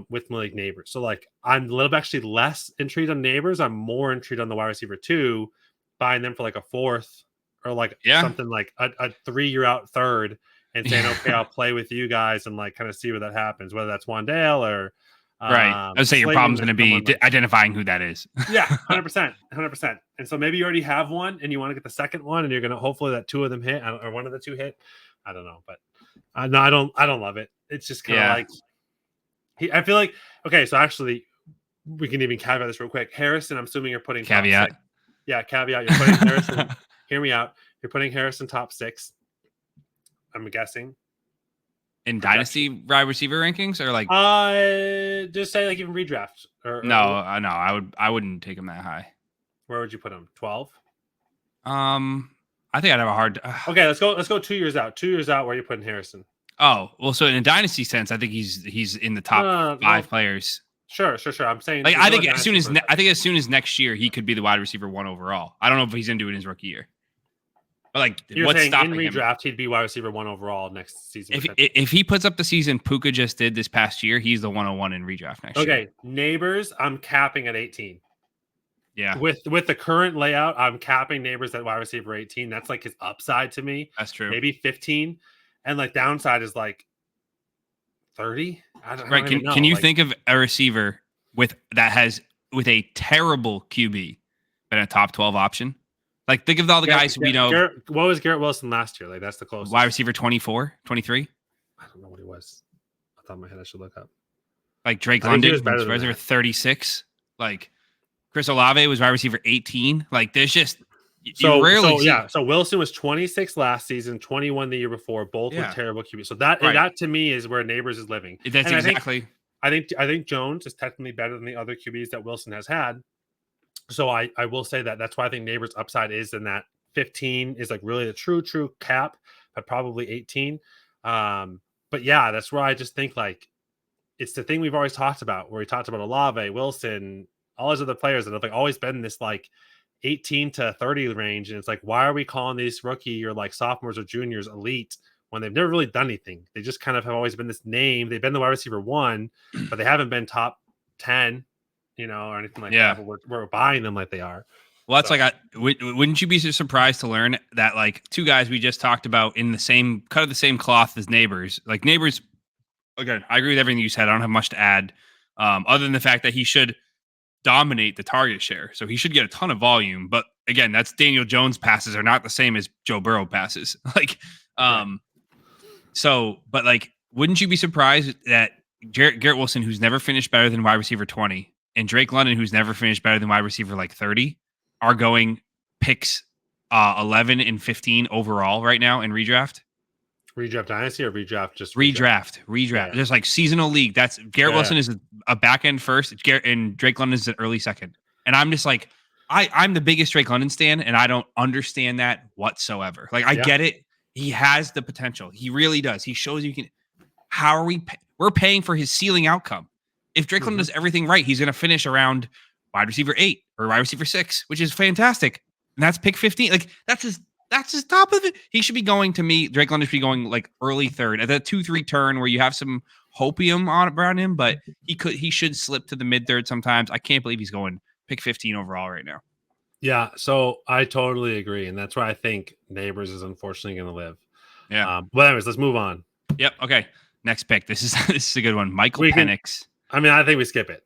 with Malik Nabers? So like, I'm a little bit actually less intrigued on Nabers. I'm more intrigued on the wide receiver 2, buying them for like a 4th or like something like a 3-year-out third. And saying, okay, I'll play with you guys and like kind of see where that happens, whether that's Wandale or right. I would say your problem's going to be identifying who that is. Yeah, 100%. And so maybe you already have one and you want to get the second one and you're going to hopefully that 2 of them hit or one of the 2 hit. I don't know, but no, I don't love it. It's just kind of like I feel like, okay, so actually we can even caveat this real quick. Harrison, I'm assuming you're putting caveat. Caveat. You're putting Harrison. Hear me out. You're putting Harrison top 6. I'm guessing in dynasty wide receiver rankings, or like just say like even redraft. No, I wouldn't take him that high. Where would you put him? 12. I think I'd have a hard. Okay, let's go 2 years out. 2 years out, where are you putting Harrison? Oh well, so in a dynasty sense, I think he's in the top 5 players. Sure. I'm saying like I think as soon as next year he could be the wide receiver 1 overall. I don't know if he's going to do it in his rookie year. But like, what's stopping him? In redraft, he'd be wide receiver 1 overall next season. If he puts up the season Puka just did this past year, he's the 101 in redraft next year. Okay, Nabers, I'm capping at 18. Yeah. With the current layout, I'm capping Nabers at wide receiver 18. That's like his upside to me. That's true. Maybe 15, and like downside is like 30. I don't know. Can you think of a receiver with a terrible QB but a top 12 option? Like, think of all the guys we know. What was Garrett Wilson last year? Like, that's the closest. Wide receiver 24, 23? I don't know what he was. I thought in my head I should look up. Like, Drake London was wide receiver 36. Like, Chris Olave was wide receiver 18. Like, there's just... So Wilson was 26 last season, 21 the year before, both with terrible QB. So that to me is where Nabers is living. That's exactly... I think Jones is technically better than the other QBs that Wilson has had. So I will say that's why I think Nabers' upside is in that 15 is like really the true cap, but probably 18. But yeah, that's where I just think like it's the thing we've always talked about, where we talked about Olave, Wilson, all those other players that have like always been this like 18 to 30 range. And it's like, why are we calling these rookie or like sophomores or juniors elite when they've never really done anything? They just kind of have always been this name. They've been the wide receiver 1, but they haven't been top 10. Or anything like that. But we're buying them like they are. Well, that's wouldn't you be surprised to learn that like 2 guys we just talked about in the same cut of the same cloth as Nabers, like Nabers, again, I agree with everything you said. I don't have much to add other than the fact that he should dominate the target share. So he should get a ton of volume. But again, that's Daniel Jones passes are not the same as Joe Burrow passes. Like, so, but like, wouldn't you be surprised that Garrett Wilson, who's never finished better than wide receiver 20, and Drake London, who's never finished better than wide receiver like 30, are going picks 11 and 15 overall right now in redraft? Redraft Dynasty or redraft just redraft. Yeah. There's like seasonal league. That's Garrett Wilson is a back end first, and Drake London is an early second. And I'm just like, I'm the biggest Drake London stan, and I don't understand that whatsoever. Like, I get it. He has the potential. He really does. He shows you can. How are we're paying for his ceiling outcome. If Drake London does everything right, he's going to finish around wide receiver 8 or wide receiver 6, which is fantastic. And that's pick 15. Like, that's his top of it. He should be going, to me, Drake London should be going like early third at that 2-3 turn where you have some hopium around him, but he should slip to the mid third sometimes. I can't believe he's going pick 15 overall right now. Yeah, so I totally agree, and that's why I think Nabers is unfortunately going to live. Yeah. But anyways, let's move on. Yep. Okay. Next pick. This is a good one. Michael Penix. I think we skip it.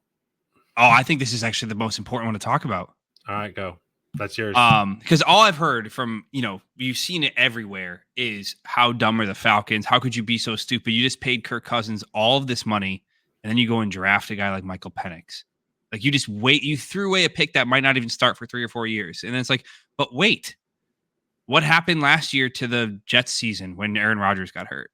Oh, I think this is actually the most important one to talk about. All right, go. That's yours. Because all I've heard from, you've seen it everywhere, is how dumb are the Falcons? How could you be so stupid? You just paid Kirk Cousins all of this money, and then you go and draft a guy like Michael Penix. Like, you just wait. You threw away a pick that might not even start for 3 or 4 years. And then it's like, but wait, what happened last year to the Jets season when Aaron Rodgers got hurt?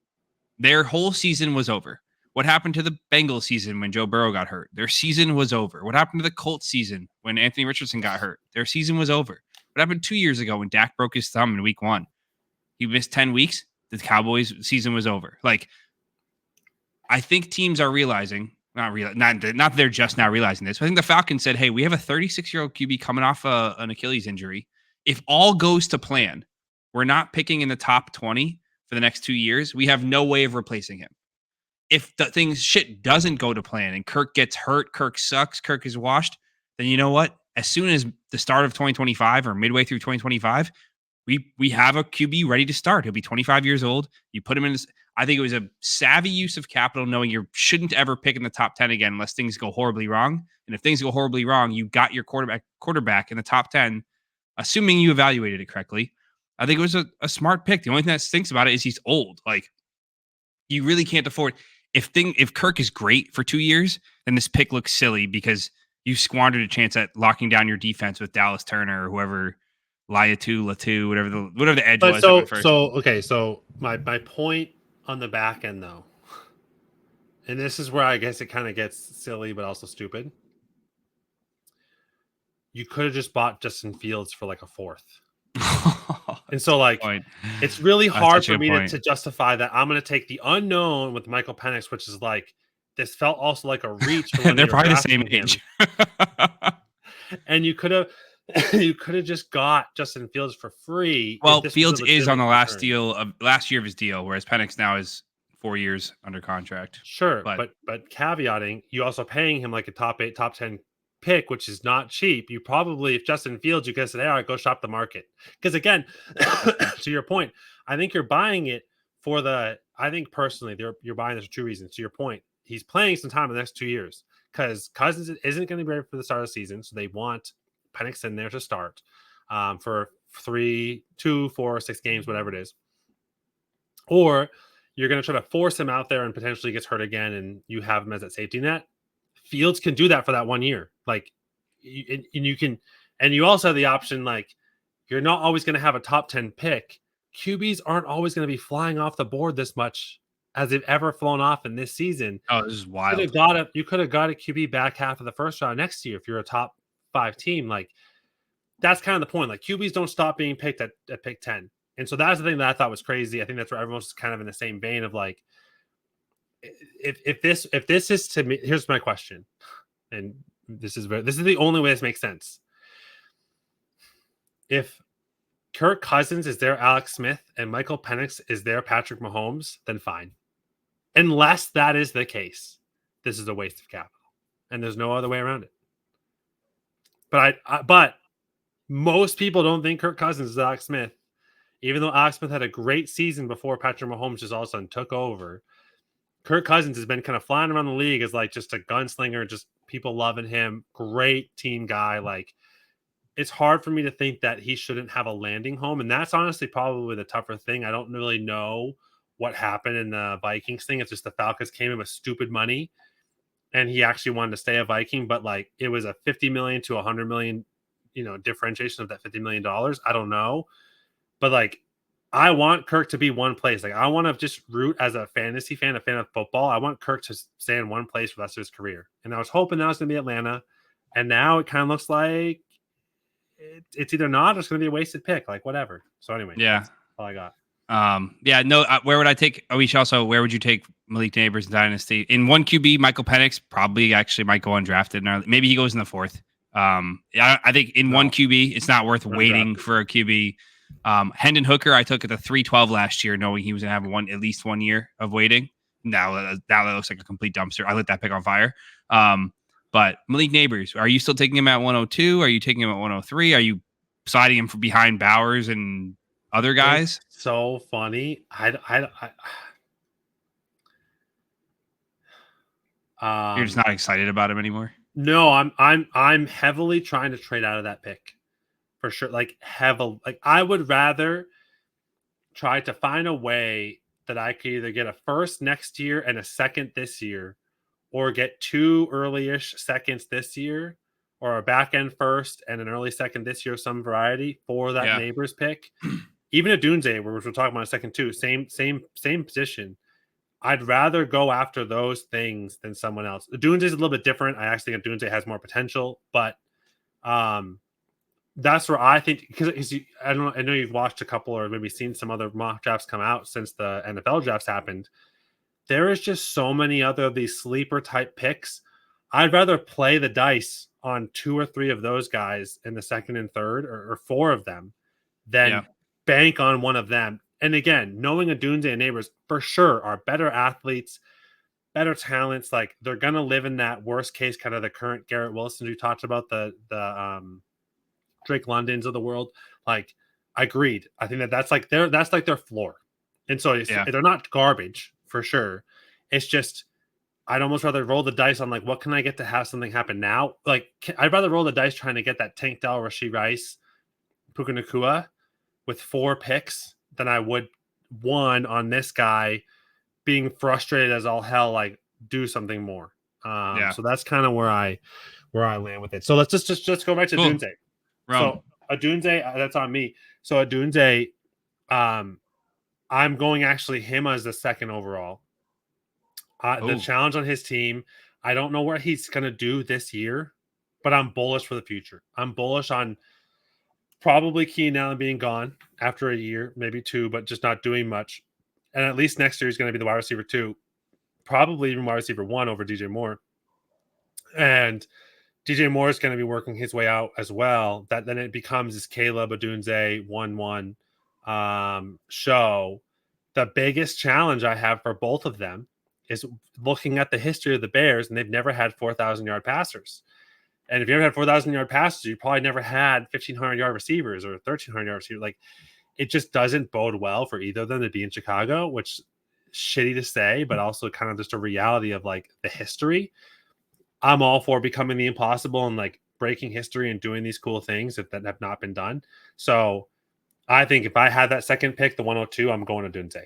Their whole season was over. What happened to the Bengals season when Joe Burrow got hurt? Their season was over. What happened to the Colts season when Anthony Richardson got hurt? Their season was over. What happened 2 years ago when Dak broke his thumb in week 1? He missed 10 weeks. The Cowboys season was over. Like, I think teams are realizing, not they're just now realizing this, but I think the Falcons said, hey, we have a 36-year-old QB coming off an Achilles injury. If all goes to plan, we're not picking in the top 20 for the next 2 years. We have no way of replacing him. If the shit doesn't go to plan and Kirk gets hurt, Kirk sucks, Kirk is washed, then you know what? As soon as the start of 2025 or midway through 2025, we have a QB ready to start. He'll be 25 years old. You put him in this. I think it was a savvy use of capital, knowing you shouldn't ever pick in the top 10 again unless things go horribly wrong. And if things go horribly wrong, you got your quarterback in the top 10, assuming you evaluated it correctly. I think it was a smart pick. The only thing that stinks about it is he's old. Like, you really can't afford. If Kirk is great for 2 years, then this pick looks silly because you squandered a chance at locking down your defense with Dallas Turner or whoever, Latu, whatever the edge was. So my point on the back end, though, and this is where I guess it kind of gets silly but also stupid. You could have just bought Justin Fields for like a 4th. And so, like, it's really hard for me to justify that I'm going to take the unknown with Michael Penix, which is like, this felt also like a reach. For they're probably the same age. And you could have just got Justin Fields for free. Well, Fields is on the last year of his deal, whereas Penix now is 4 years under contract. Sure, but caveating, you also paying him like a top 8, top 10 pick, which is not cheap. You probably, if Justin Fields, you could have said, hey, all right, go shop the market. Because again, to your point, I think you're buying it for I think personally, you're buying this for 2 reasons. To your point, he's playing some time in the next 2 years because Cousins isn't going to be ready for the start of the season. So they want Penix in there to start for 3, 2, 4, 6 games, whatever it is. Or you're going to try to force him out there and potentially gets hurt again and you have him as that safety net. Fields can do that for that 1 year. Like, and you can, and you also have the option, like, you're not always going to have a top 10 pick. QBs aren't always going to be flying off the board this much as they've ever flown off in this season. Oh, this is wild. You could have got a QB back half of the first round next year if you're a top 5 team. Like, that's kind of the point. Like, QBs don't stop being picked at pick 10. And so that's the thing that I thought was crazy. I think that's where everyone's kind of in the same vein of like, if this is, to me, here's my question, and this is the only way this makes sense. If Kirk Cousins is their Alex Smith and Michael Penix is their Patrick Mahomes, then fine. Unless that is the case, this is a waste of capital, and there's no other way around it. But most people don't think Kirk Cousins is Alex Smith, even though Alex Smith had a great season before Patrick Mahomes just all of a sudden took over. Kirk Cousins has been kind of flying around the league as like just a gunslinger, just people loving him, great team guy. Like, it's hard for me to think that he shouldn't have a landing home. And that's honestly probably the tougher thing. I don't really know what happened in the Vikings thing. It's just the Falcons came in with stupid money and he actually wanted to stay a Viking, but like it was a $50 million to $100 million, differentiation of that $50 million. I don't know. But like, I want Kirk to be one place. Like I want to just root as a fantasy fan, a fan of football. I want Kirk to stay in one place for the rest of his career. And I was hoping that was going to be Atlanta. And now it kind of looks like it's either not or it's going to be a wasted pick. Like whatever. So anyway, that's all I got. Where would I take Oish? Also, where would you take Malik Nabers in Dynasty? In one QB, Michael Penix probably actually might go undrafted. Maybe he goes in the 4th. I think in one QB, it's not worth waiting for a QB. Hendon Hooker, I took at the 312 last year, knowing he was going to have at least 1 year of waiting. Now that looks like a complete dumpster. I lit that pick on fire. But Malik Nabers, are you still taking him at 102? Are you taking him at 103? Are you sliding him from behind Bowers and other guys? It's so funny. You're just not excited about him anymore. No, I'm heavily trying to trade out of that pick for sure. Like I would rather try to find a way that I could either get a first next year and a second this year, or get 2 early-ish seconds this year, or a back end first and an early second this year, some variety for that Nabers pick. Even Odunze, which we're talking about in a second too, same position. I'd rather go after those things than someone else. Odunze is a little bit different. I actually think Odunze has more potential, but that's where I think, because I know you've watched a couple or maybe seen some other mock drafts come out since the NFL drafts happened. There is just so many other of these sleeper type picks. I'd rather play the dice on 2 or 3 of those guys in the second and third, or 4 of them, than bank on one of them. And again, knowing Odunze and Nabers for sure are better athletes, better talents. Like they're going to live in that worst case, kind of the current Garrett Wilson who talked about, the Drake Londons of the world. Like, I agreed. I think that's like their floor. And so they're not garbage for sure. It's just, I'd almost rather roll the dice on like, what can I get to have something happen now? Like, I'd rather roll the dice trying to get that Tank Dell, Rashee Rice, Puka Nacua with 4 picks than I would 1 on this guy being frustrated as all hell, like do something more. So that's kind of where I land with it. So let's just go right to Odunze. So Odunze, that's on me. So Odunze, I'm going actually him as the 2nd overall. The challenge on his team, I don't know what he's going to do this year, but I'm bullish for the future. I'm bullish on probably Keenan Allen being gone after a year, maybe 2, but just not doing much. And at least next year he's going to be the wide receiver 2, probably even wide receiver 1 over DJ Moore. And DJ Moore is going to be working his way out as well. That then it becomes this Caleb Odunze 1-1 show. The biggest challenge I have for both of them is looking at the history of the Bears, and they've never had 4,000-yard passers. And if you ever had 4,000-yard passes, you probably never had 1,500-yard receivers or 1,300-yard receivers. Like, it just doesn't bode well for either of them to be in Chicago, which is shitty to say, but also kind of just a reality of like the history. I'm all for becoming the impossible and like breaking history and doing these cool things that have not been done. So I think if I had that second pick, the 102, I'm going to Odunze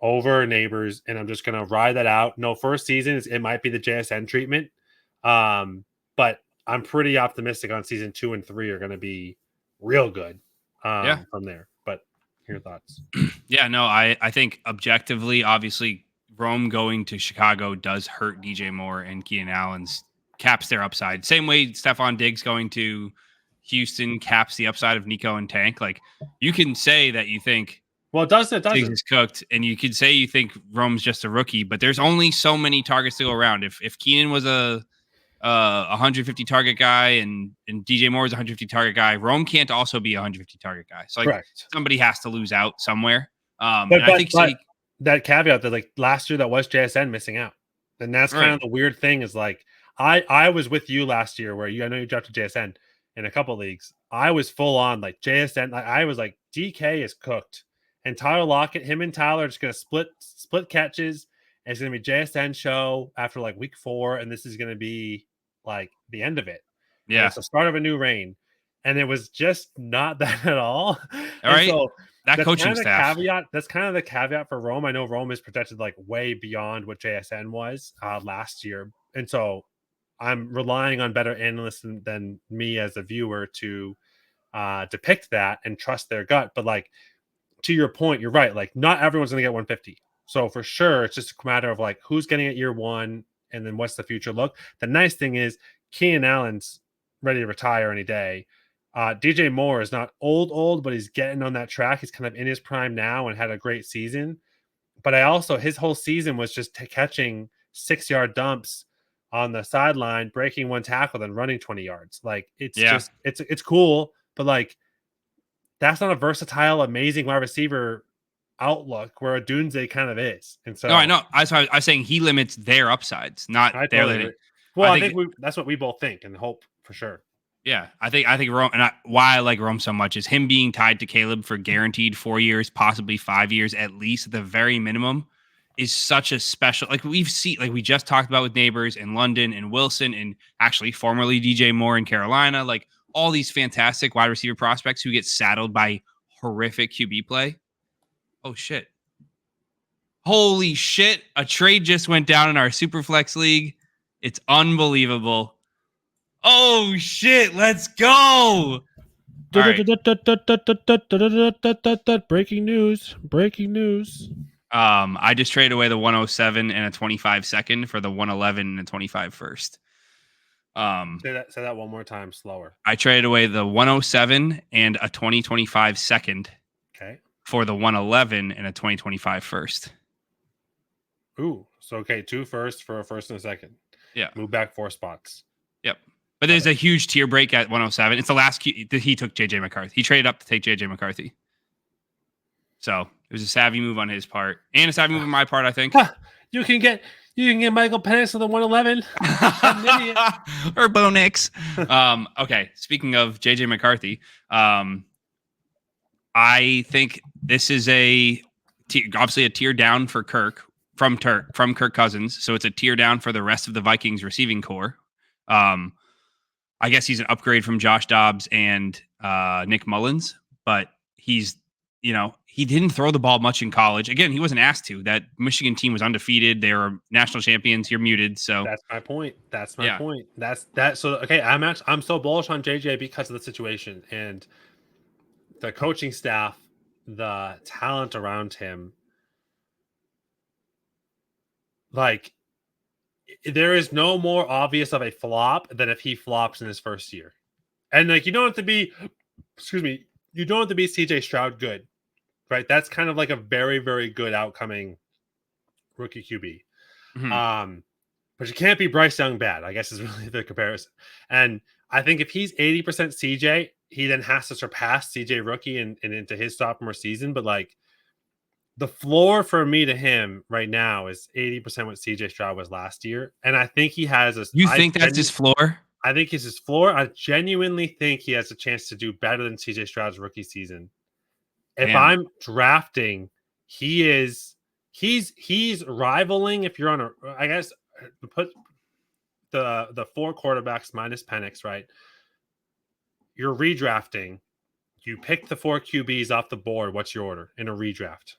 over Nabers, and I'm just going to ride that out. No, first season, it might be the JSN treatment. But I'm pretty optimistic on season 2 and 3 are going to be real good from there. But your thoughts? I think objectively, obviously, Rome going to Chicago does hurt DJ Moore and Keenan Allen's caps their upside. Same way Stephon Diggs going to Houston caps the upside of Nico and Tank. Like, you can say that you think, well, it does. Diggs is cooked, and you could say you think Rome's just a rookie, but there's only so many targets to go around. If Keenan was a 150 target guy and DJ Moore is a 150 target guy, Rome can't also be a 150 target guy. So like somebody has to lose out somewhere. But I think that caveat that like last year that was JSN missing out, and that's kind of the weird thing is like I was with you last year where I know you drafted JSN in a couple leagues. I was full on like JSN. I was like DK is cooked, and Tyler Lockett, him and Tyler are just gonna split catches. And it's gonna be JSN show after like week 4, and this is gonna be like the end of it. Yeah, it's the start of a new reign, and it was just not that at all. All right. So that coaching kind of staff. That's kind of the caveat for Rome. I know Rome is protected like way beyond what JSN was last year, and so I'm relying on better analysts than me as a viewer to depict that and trust their gut. But like to your point, you're right. Like, not everyone's going to get 150. So for sure, it's just a matter of like who's getting it year one, and then what's the future look. The nice thing is Keenan Allen's ready to retire any day. DJ Moore is not old, but he's getting on that track. He's kind of in his prime now and had a great season. But his whole season was just catching 6-yard dumps on the sideline, breaking one tackle, then running 20 yards. Like, it's just it's cool, but like that's not a versatile, amazing wide receiver outlook where Odunze kind of is. And so no, I know. I was saying he limits their upsides, not their limit. Well, I think that's what we both think and hope for sure. Yeah, I think Rome, and why I like Rome so much is him being tied to Caleb for guaranteed 4 years, possibly 5 years at least, at the very minimum, is such a special. Like we just talked about with Nabers and London and Wilson, and actually formerly DJ Moore in Carolina, like all these fantastic wide receiver prospects who get saddled by horrific QB play. Oh shit! Holy shit! A trade just went down in our Superflex league. It's unbelievable. Oh shit, let's go. Right. Breaking news. I just traded away the 107 and a 25 second for the 111 and a 25 first. Say that one more time slower. I traded away the 107 and a 2025 second. Okay. For the 111 and a 2025 first. Ooh, so okay, 2 firsts for a first and a second. Yeah. Move back 4 spots. Yep. But there's a huge tier break at 107. It's the last he took JJ McCarthy. He traded up to take JJ McCarthy. So it was a savvy move on his part, and a savvy move on my part, I think. You can get Michael Penix with the 111 or Bo Nix. Okay. Speaking of JJ McCarthy, I think this is obviously a tier down for Kirk from Kirk Cousins. So it's a tier down for the rest of the Vikings receiving core. I guess he's an upgrade from Josh Dobbs and Nick Mullins, but he didn't throw the ball much in college. Again, he wasn't asked to. That Michigan team was undefeated. They were national champions. You're muted. So that's my point. Point. That's that. So okay, I'm so bullish on JJ because of the situation and the coaching staff, the talent around him. Like, there is no more obvious of a flop than if he flops in his first year. And like, you don't have to be CJ Stroud good, right? That's kind of like a very, very good outcoming rookie QB. Mm-hmm. But you can't be Bryce Young bad, I guess is really the comparison. And I think if he's 80% CJ, he then has to surpass CJ rookie and into his sophomore season. But like, the floor for me to him right now is 80% what CJ Stroud was last year. And I think he has that's his floor? I think it's his floor. I genuinely think he has a chance to do better than CJ Stroud's rookie season. If I'm drafting, he's rivaling, if you're on I guess put the 4 quarterbacks minus Penix, right? You're redrafting. You pick the 4 QBs off the board. What's your order in a redraft?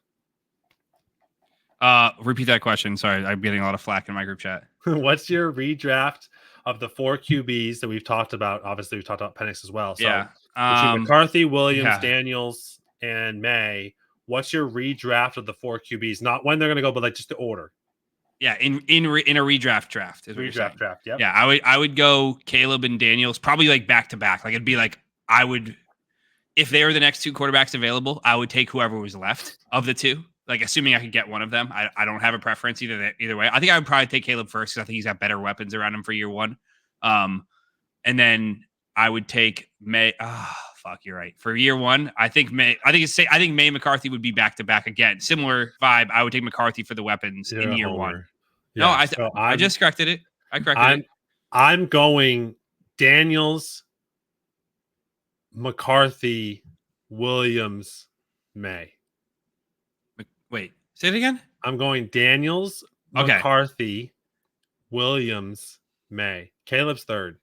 Repeat that question. Sorry, I'm getting a lot of flack in my group chat. What's your redraft of the 4 QBs that we've talked about? Obviously, we've talked about Penix as well. So between McCarthy, Williams, Daniels, and Maye, what's your redraft of the 4 QBs? Not when they're going to go, but like just the order. Yeah, in a redraft draft. Is what redraft draft. Yep. Yeah, I would go Caleb and Daniels probably like back to back. Like it'd be like if they were the next 2 quarterbacks available, I would take whoever was left of the 2. Like, assuming I could get one of them. I don't have a preference either way. I think I would probably take Caleb first because I think he's got better weapons around him for year 1. And then I would take Maye. You're right. For year 1, I think Maye and McCarthy would be back to back again. Similar vibe. I would take McCarthy for the weapons in year 1. Yeah, no, I just corrected it. I'm going Daniels, McCarthy, Williams, Maye. Wait, say it again. I'm going Daniels, McCarthy, Williams, Maye. Caleb's 3rd.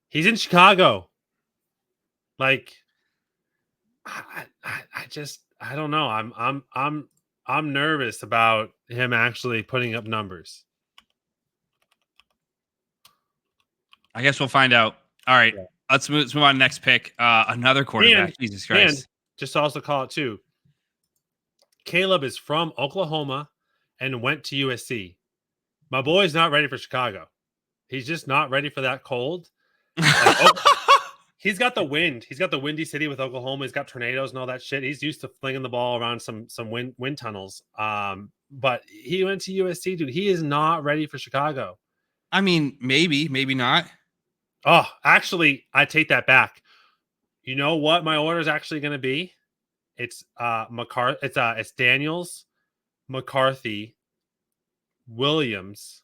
He's in Chicago. Like, I don't know. I'm nervous about him actually putting up numbers. I guess we'll find out. All right, let's move on to next pick. Another quarterback. Jesus Christ. just to also call it too, Caleb is from Oklahoma and went to USC. My boy's not ready for Chicago. He's just not ready for that cold. He's got the wind. He's got the windy city with Oklahoma. He's got tornadoes and all that shit. He's used to flinging the ball around some wind tunnels. But he went to USC, dude. He is not ready for Chicago. I mean, maybe not. Oh, actually, I take that back. You know what my order is actually going to be? It's McCarthy. It's Daniels, McCarthy, Williams,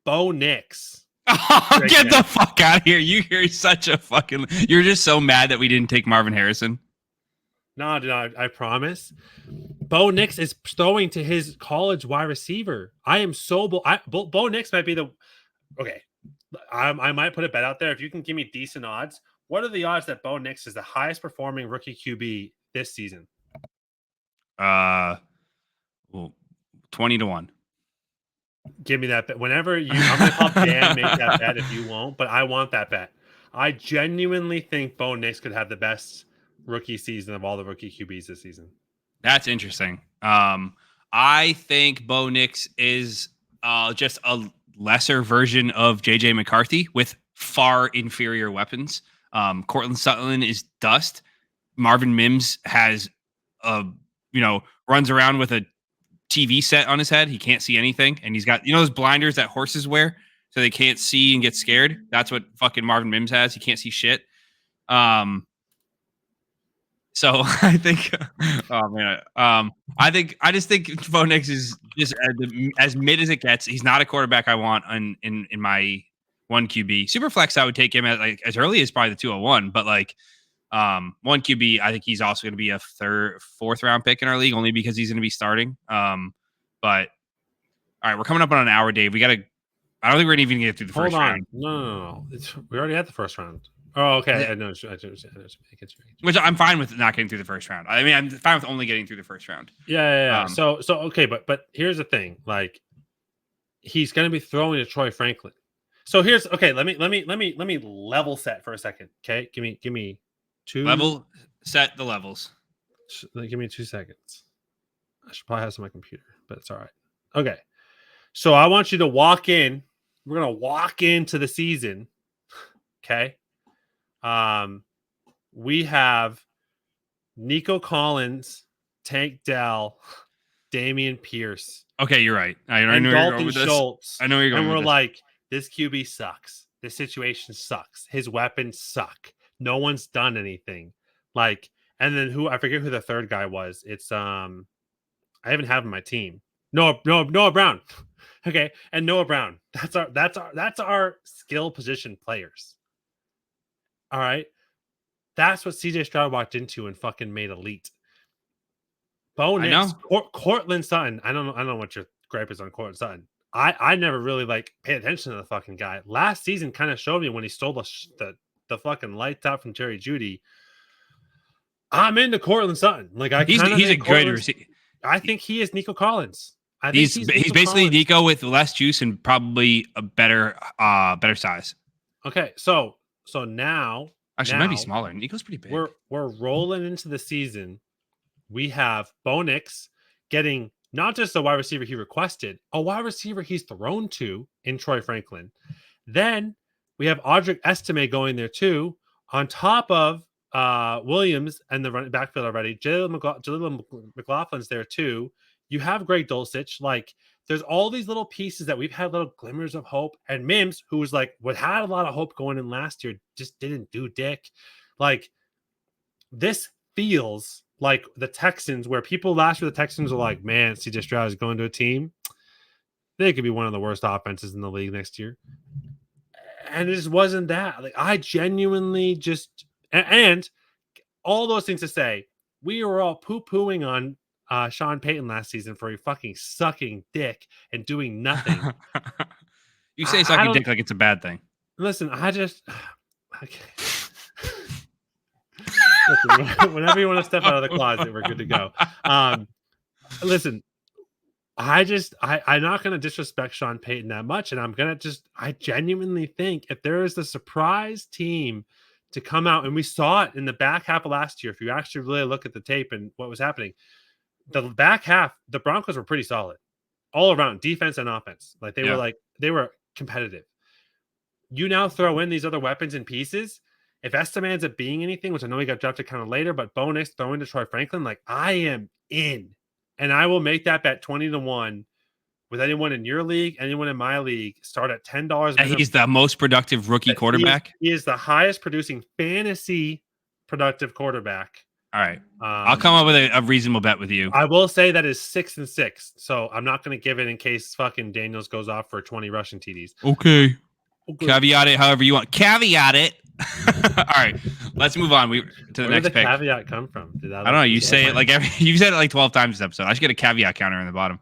Bo Nix. Oh, get the fuck out of here! You're such a fucking. You're just so mad that we didn't take Marvin Harrison. No, dude, I promise. Bo Nix is throwing to his college wide receiver. I am so Bo Nix might be the okay. I might put a bet out there. If you can give me decent odds, what are the odds that Bo Nix is the highest performing rookie QB this season? 20-1. Give me that bet. Whenever I'm going to help Dan make that bet if you won't, but I want that bet. I genuinely think Bo Nix could have the best rookie season of all the rookie QBs this season. That's interesting. I think Bo Nix is just a lesser version of JJ McCarthy with far inferior weapons. Cortland Sutton is dust. Marvin Mims has runs around with a TV set on his head. He can't see anything. And he's got, those blinders that horses wear so they can't see and get scared. That's what fucking Marvin Mims has. He can't see shit. So I think, I just think Bo Nix is just as mid as it gets. He's not a quarterback I want in my one QB. Superflex, I would take him as early as probably the 201, but one QB, I think he's also going to be a fourth round pick in our league only because he's going to be starting. But all right, we're coming up on an hour, Dave. I don't think we're even going to get through the first round. No. We already had the first round. Oh, okay. I know. Which I'm fine with not getting through the first round. I mean, I'm fine with only getting through the first round. Yeah. So okay, but here's the thing. He's going to be throwing to Troy Franklin. So here's okay. Let me level set for a second. Okay, give me two. Level set the levels. Give me 2 seconds. I should probably have some on my computer, but it's all right. Okay, so I want you to walk in. We're gonna walk into the season. Okay. We have Nico Collins, Tank Dell, Damian Pierce. Okay, you're right. I know you're going with Schultz. I know you're going. And we're like, this QB sucks. This situation sucks. His weapons suck. No one's done anything. And then I forget who the third guy was. It's I even have him on my team. Noah Brown. Okay, and Noah Brown. That's our skill position players. All right. That's what CJ Stroud walked into and fucking made elite. Bo Nix, Cortland Sutton. I don't know what your gripe is on Cortland Sutton. I never really paid attention to the fucking guy. Last season kind of showed me when he stole the fucking lights out from Jerry Jeudy. I'm into Cortland Sutton. He's a great receiver. I think he is Nico Collins. He's basically Collins. Nico with less juice and probably a better size. Okay, so now actually might be smaller. Nico's pretty big. We're rolling into the season. We have Bo Nix getting not just a wide receiver he requested, a wide receiver he's thrown to in Troy Franklin. Then we have Audric Estime going there too, on top of Williams and the running backfield already. Jaleel McLaughlin's there too. You have Greg Dulcich. There's all these little pieces that we've had little glimmers of hope. And Mims, who was had a lot of hope going in last year, just didn't do dick. This feels like the Texans, where people last year, the Texans were like, man, CJ Stroud is going to a team. They could be one of the worst offenses in the league next year. And it just wasn't that. I genuinely just, and all those things to say, we were all poo-pooing on Sean Payton last season for a fucking sucking dick and doing nothing. You say sucking dick like it's a bad thing. Listen, okay. Listen, whenever you want to step out of the closet, we're good to go. Listen, I'm not going to disrespect Sean Payton that much. And I genuinely think if there is a surprise team to come out, and we saw it in the back half of last year. If you actually really look at the tape and what was happening, the back half, the Broncos were pretty solid all around, defense and offense. Like they were competitive. You now throw in these other weapons and pieces. If Esteban ends up being anything, which I know he got drafted kind of later, but bonus throwing to Troy Franklin, like I am in, and I will make that bet 20-1 with anyone in your league, anyone in my league. Start at $10. He's the most productive rookie quarterback. He is the highest producing fantasy productive quarterback. All right, I'll come up with a reasonable bet with you. I will say that is 6-6, so I'm not going to give it in case fucking Daniels goes off for 20 rushing TDs. Okay. Caveat it however you want. Caveat it. All right, let's move on. To the next pick. Where did the caveat come from? I don't know. You say it like you said it like 12 times this episode. I should get a caveat counter in the bottom.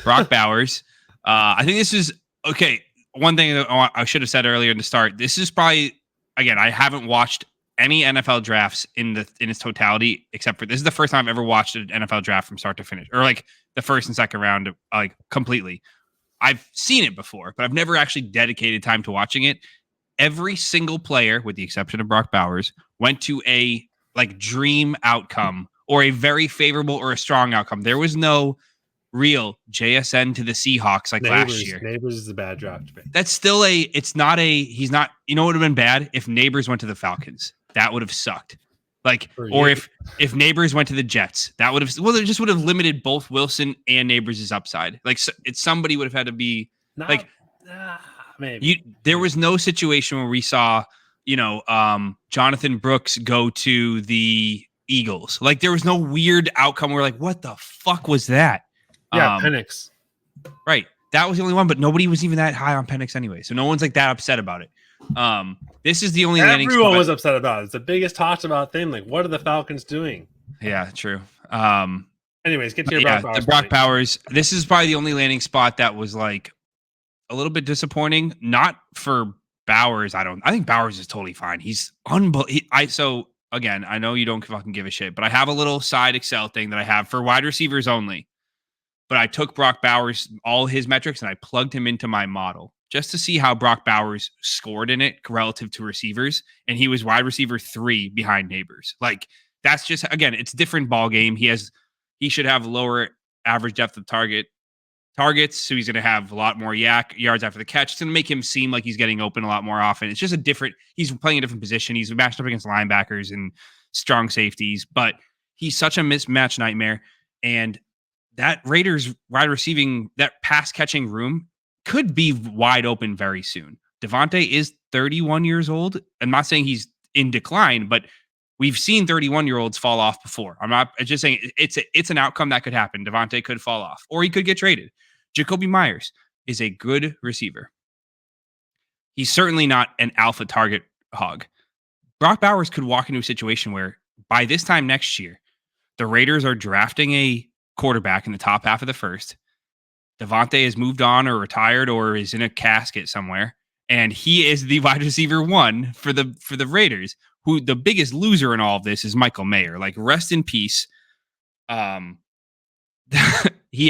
Brock Bowers. I think this is okay. One thing that I should have said earlier in the start. This is probably, again, I haven't watched any NFL drafts in its totality except for this is the first time I've ever watched an NFL draft from start to finish, or like the first and second round, like completely. I've seen it before, but I've never actually dedicated time to watching it. Every single player, with the exception of Brock Bowers, went to a like dream outcome or a very favorable or a strong outcome. There was no real JSN to the Seahawks like last year. Nabers is a bad draft pick. That's still he's not, you know what would have been bad? If Nabers went to the Falcons. That would have sucked. Like, or if Nabers went to the Jets, that would have, it just would have limited both Wilson and Nabers' upside. Like, somebody would have had to be maybe. There was no situation where we saw, Jonathan Brooks go to the Eagles. Like, there was no weird outcome where, like, what the fuck was that? Yeah, Penix. Right. That was the only one, but nobody was even that high on Penix anyway. So no one's like that upset about it. This is the only landing spot. Everyone was upset about it. It's the biggest talked about thing. Like, what are the Falcons doing? Yeah, true. Anyways, get to your Brock Bowers. The Brock Bowers. This is probably the only landing spot that was like a little bit disappointing. Not for Bowers. I think Bowers is totally fine. He's unbelievable. So again, I know you don't fucking give a shit, but I have a little side Excel thing that I have for wide receivers only. But I took Brock Bowers, all his metrics, and I plugged him into my model just to see how Brock Bowers scored in it relative to receivers. And he was wide receiver 3 behind Nabers. Like, that's just, again, it's a different ball game. He should have lower average depth of targets. So he's going to have a lot more yards after the catch. It's going to make him seem like he's getting open a lot more often. It's just he's playing a different position. He's matched up against linebackers and strong safeties, but he's such a mismatch nightmare. And that Raiders wide receiving, that pass catching room could be wide open very soon. Devontae is 31 years old. I'm not saying he's in decline, but we've seen 31-year-olds fall off before. I'm just saying it's an outcome that could happen. Devontae could fall off, or he could get traded. Jacoby Myers is a good receiver. He's certainly not an alpha target hog. Brock Bowers could walk into a situation where by this time next year, the Raiders are drafting a quarterback in the top half of the first. Devontae has moved on or retired or is in a casket somewhere, and he is the wide receiver 1 for the Raiders. Who the biggest loser in all of this is Michael Mayer. Like, rest in peace. He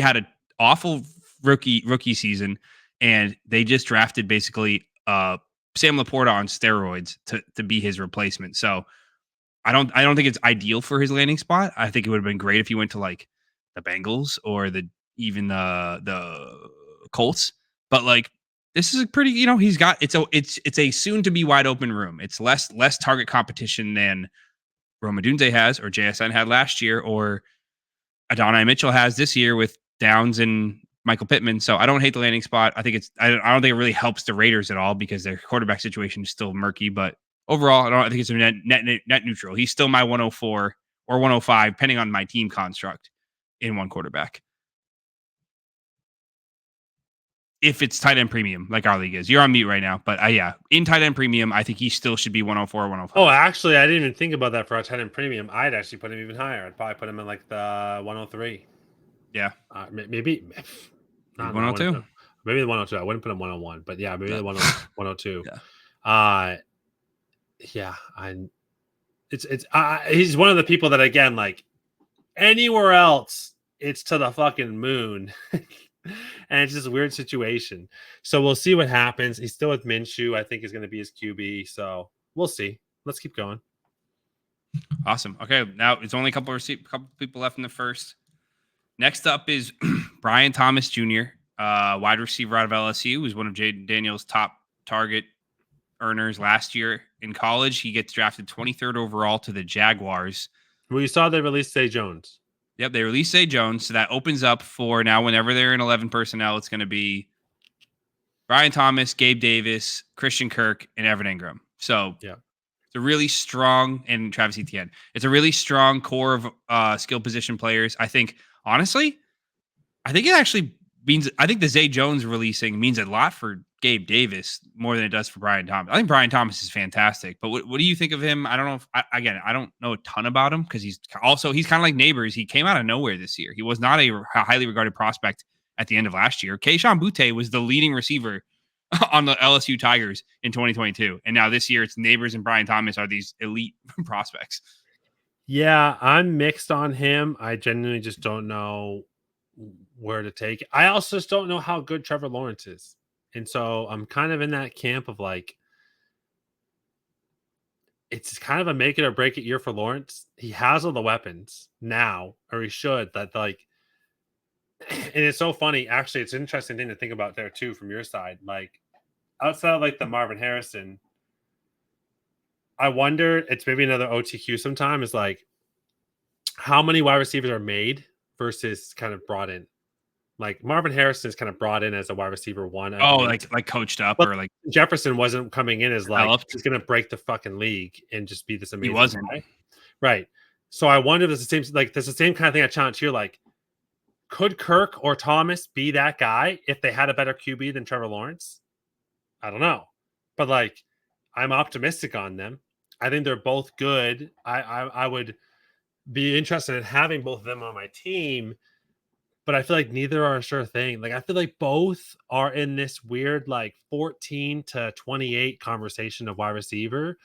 had an awful rookie season, and they just drafted basically Sam Laporta on steroids to be his replacement. So I don't think it's ideal for his landing spot. I think it would have been great if he went to like the Bengals or even the Colts, but like this is a pretty, he's got it's a soon to be wide open room. It's less target competition than Rome Odunze has or JSN had last year or Adonai Mitchell has this year with Downs and Michael Pittman. So I don't hate the landing spot. I think I don't think it really helps the Raiders at all because their quarterback situation is still murky. But overall, I think it's a net neutral. He's still my 104 or 105, depending on my team construct in one quarterback. If it's tight end premium, like our league is. You're on mute right now, but in tight end premium, I think he still should be 104 or 105. Oh, actually, I didn't even think about that for our tight end premium. I'd actually put him even higher. I'd probably put him in like the 103. Yeah. Maybe not 102. Maybe the 102. I wouldn't put him 101, but yeah, maybe the 102. He's one of the people that, again, like anywhere else, it's to the fucking moon. And it's just a weird situation. So we'll see what happens. He's still with Minshew. I think is going to be his QB. So we'll see. Let's keep going. Awesome. Okay, now it's only a couple people left in the first. Next up is Brian Thomas Jr., wide receiver out of LSU, who's one of Jayden Daniels' top target earners last year in college. He gets drafted 23rd overall to the Jaguars. Well, you saw they released Zay Jones. Yep, they released Zay Jones, so that opens up for now whenever they're in 11 personnel, it's going to be Brian Thomas, Gabe Davis, Christian Kirk, and Evan Ingram. So yeah. It's a really strong, and Travis Etienne. It's a really strong core of skill position players. I think, honestly, it actually means, I think the Zay Jones releasing means a lot for Gabe Davis more than it does for Brian Thomas. I think Brian Thomas is fantastic, but what do you think of him? I don't know if, I don't know a ton about him because he's kind of like Nabers. He came out of nowhere this year. He was not a highly regarded prospect at the end of last year. Kayshon Boutte was the leading receiver on the LSU Tigers in 2022. And now this year it's Nabers and Brian Thomas are these elite prospects. Yeah, I'm mixed on him. I genuinely just don't know where to take it. I also just don't know how good Trevor Lawrence is. And so I'm kind of in that camp of like, it's kind of a make it or break it year for Lawrence. He has all the weapons now, or he should, that like, and it's so funny. Actually, it's an interesting thing to think about there too, from your side. Like outside of like the Marvin Harrison, I wonder, it's maybe another OTQ sometime, is like how many wide receivers are made versus kind of brought in. Like Marvin Harrison is kind of brought in as a wide receiver one. Like coached up, but or like Jefferson wasn't coming in as like he's going to break the fucking league and just be this amazing. He wasn't guy. Right. So I wonder if it's the same. Like there's the same kind of thing I challenge here. Like, could Kirk or Thomas be that guy if they had a better QB than Trevor Lawrence? I don't know, but like I'm optimistic on them. I think they're both good. I would be interested in having both of them on my team, but I feel like neither are a sure thing. Like I feel like both are in this weird like 14 to 28 conversation of wide receiver.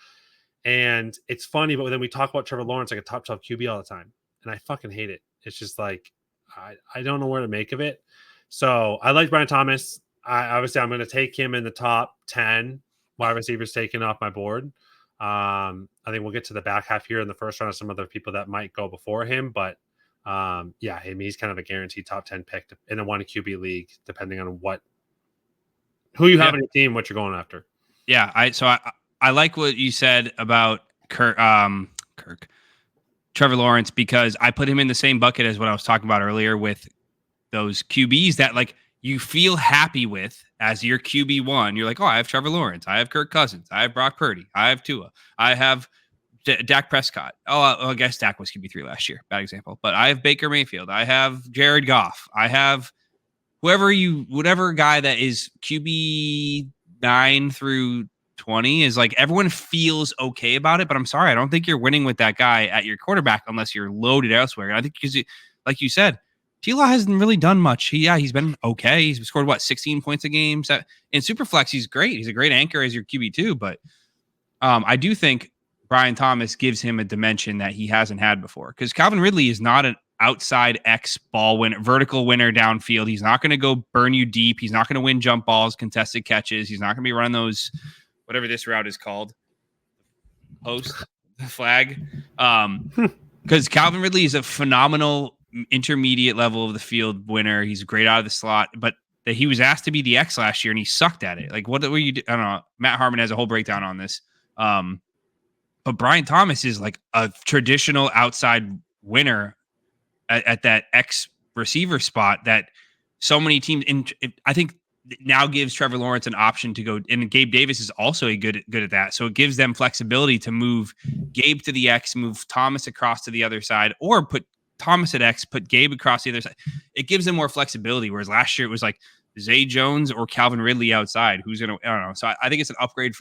And it's funny, but then we talk about Trevor Lawrence like a top 12 QB all the time. And I fucking hate it. It's just like, I don't know where to make of it. So I like Brian Thomas. I'm going to take him in the top 10 wide receivers taken off my board. I think we'll get to the back half here in the first round of some other people that might go before him, but yeah, I mean, he's kind of a guaranteed top 10 pick in a 1 QB league, depending on who you have on your team, what you're going after. Yeah. I like what you said about Trevor Lawrence, because I put him in the same bucket as what I was talking about earlier with those QBs that like you feel happy with as your QB1. You're like, oh, I have Trevor Lawrence. I have Kirk Cousins. I have Brock Purdy. I have Tua. I have Dak Prescott. I guess Dak was QB3 last year. Bad example. But I have Baker Mayfield. I have Jared Goff. I have whatever guy that is QB9 through 20 is like everyone feels okay about it. But I'm sorry, I don't think you're winning with that guy at your quarterback unless you're loaded elsewhere. And I think because, like you said, T-Law hasn't really done much. He's been okay. He's scored 16 points a game. So in Superflex, he's great. He's a great anchor as your QB2. But I do think Brian Thomas gives him a dimension that he hasn't had before, because Calvin Ridley is not an outside X ball winner, vertical winner downfield. He's not going to go burn you deep. He's not going to win jump balls, contested catches. He's not going to be running those, whatever this route is called, post flag. Because Calvin Ridley is a phenomenal intermediate level of the field winner. He's great out of the slot, but that he was asked to be the X last year and he sucked at it. Like, what were you? I don't know. Matt Harmon has a whole breakdown on this. But Brian Thomas is like a traditional outside winner at that X receiver spot that so many teams, and I think now gives Trevor Lawrence an option to go. And Gabe Davis is also good at that. So it gives them flexibility to move Gabe to the X, move Thomas across to the other side, or put Thomas at X, put Gabe across the other side. It gives them more flexibility. Whereas last year it was like Zay Jones or Calvin Ridley outside. Who's going to, I don't know. So I think it's an upgrade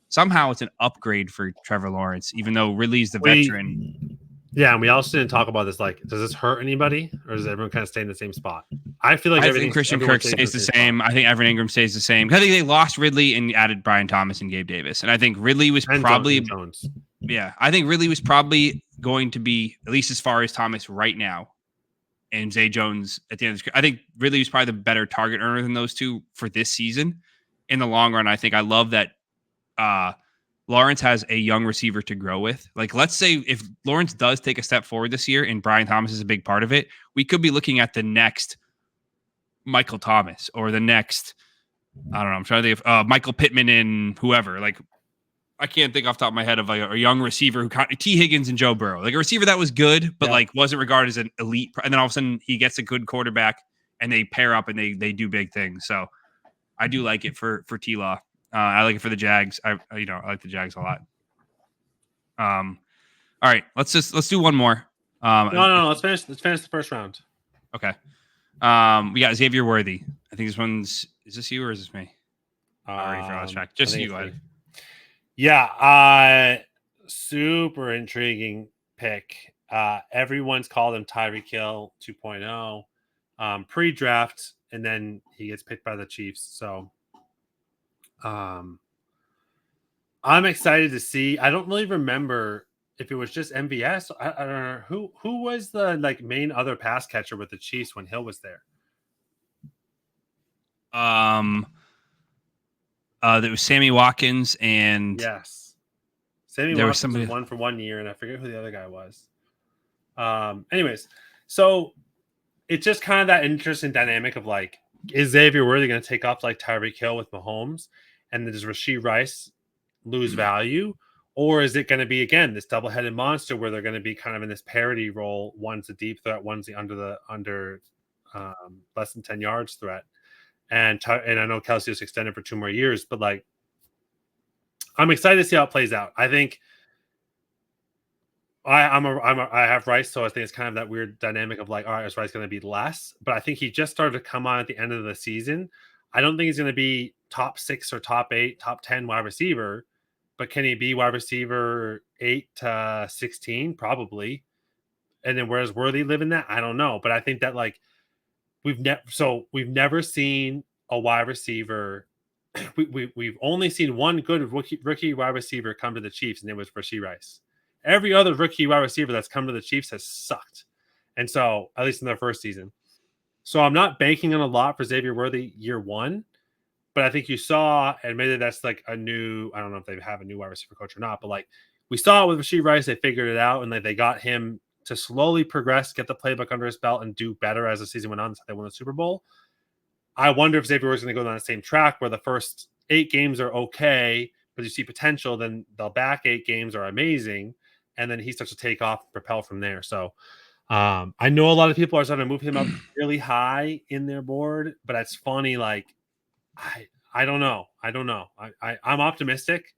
somehow it's an upgrade for Trevor Lawrence, even though Ridley's the veteran. Yeah, and we also didn't talk about this. Like, does this hurt anybody, or does everyone kind of stay in the same spot? I feel like I think Christian Kirk stays the same. I think Evan Ingram stays the same. I think they lost Ridley and added Brian Thomas and Gabe Davis, and I think Ridley was probably Jones. Yeah, I think Ridley was probably going to be at least as far as Thomas right now, and Zay Jones at the end of the. I think Ridley was probably the better target earner than those two for this season. In the long run, I think I love that. Lawrence has a young receiver to grow with. Like, let's say if Lawrence does take a step forward this year and Brian Thomas is a big part of it, we could be looking at the next Michael Thomas or the next, I don't know, I'm trying to think of Michael Pittman and whoever. Like, I can't think off the top of my head of like a young receiver who T. Higgins and Joe Burrow, like a receiver that was good, but like wasn't regarded as an elite. And then all of a sudden he gets a good quarterback and they pair up and they do big things. So I do like it for T-Law. I like it for the Jags. I like the Jags a lot. All right, let's do one more. No. Let's finish the first round. Okay. We got Xavier Worthy. I think is this you or is this me? I already forgot this track. Just you. Yeah. Super intriguing pick. Everyone's called him Tyreek Hill 2.0 pre-draft, and then he gets picked by the Chiefs. So I'm excited to see. I don't really remember if it was just MVS. I don't know who was the like main other pass catcher with the Chiefs when Hill was there. There was Sammy Watkins and yes, Sammy Watkins was somebody one for 1 year, and I forget who the other guy was. Anyways, so it's just kind of that interesting dynamic of like, is Xavier Worthy going to take off like Tyreek Hill with Mahomes, and does Rashee Rice lose value, or is it going to be again this double-headed monster where they're going to be kind of in this parity role? One's a deep threat, one's the under less than 10 yards threat. And I know Kelsey was extended for 2 more years, but like, I'm excited to see how it plays out. I think I have Rice, so I think it's kind of that weird dynamic of like, all right, is Rice going to be less? But I think he just started to come on at the end of the season. I don't think he's going to be top 6 or top 8, top 10 wide receiver, but can he be wide receiver 8 to 16? Probably. And then where's Worthy live in that? I don't know. But I think that like we've never seen a wide receiver. We've only seen one good rookie wide receiver come to the Chiefs, and it was Rashee Rice. Every other rookie wide receiver that's come to the Chiefs has sucked. And so, at least in their first season. So I'm not banking on a lot for Xavier Worthy year 1, but I think you saw, and maybe that's like I don't know if they have a new wide receiver coach or not, but like we saw it with Rashee Rice, they figured it out, and like they got him to slowly progress, get the playbook under his belt, and do better as the season went on. So they won the Super Bowl. I wonder if Xavier was going to go down the same track where the first 8 games are okay, but you see potential, then the back 8 games are amazing, and then he starts to take off and propel from there. So I know a lot of people are starting to move him up really high in their board, but it's funny. Like, I don't know. I'm optimistic.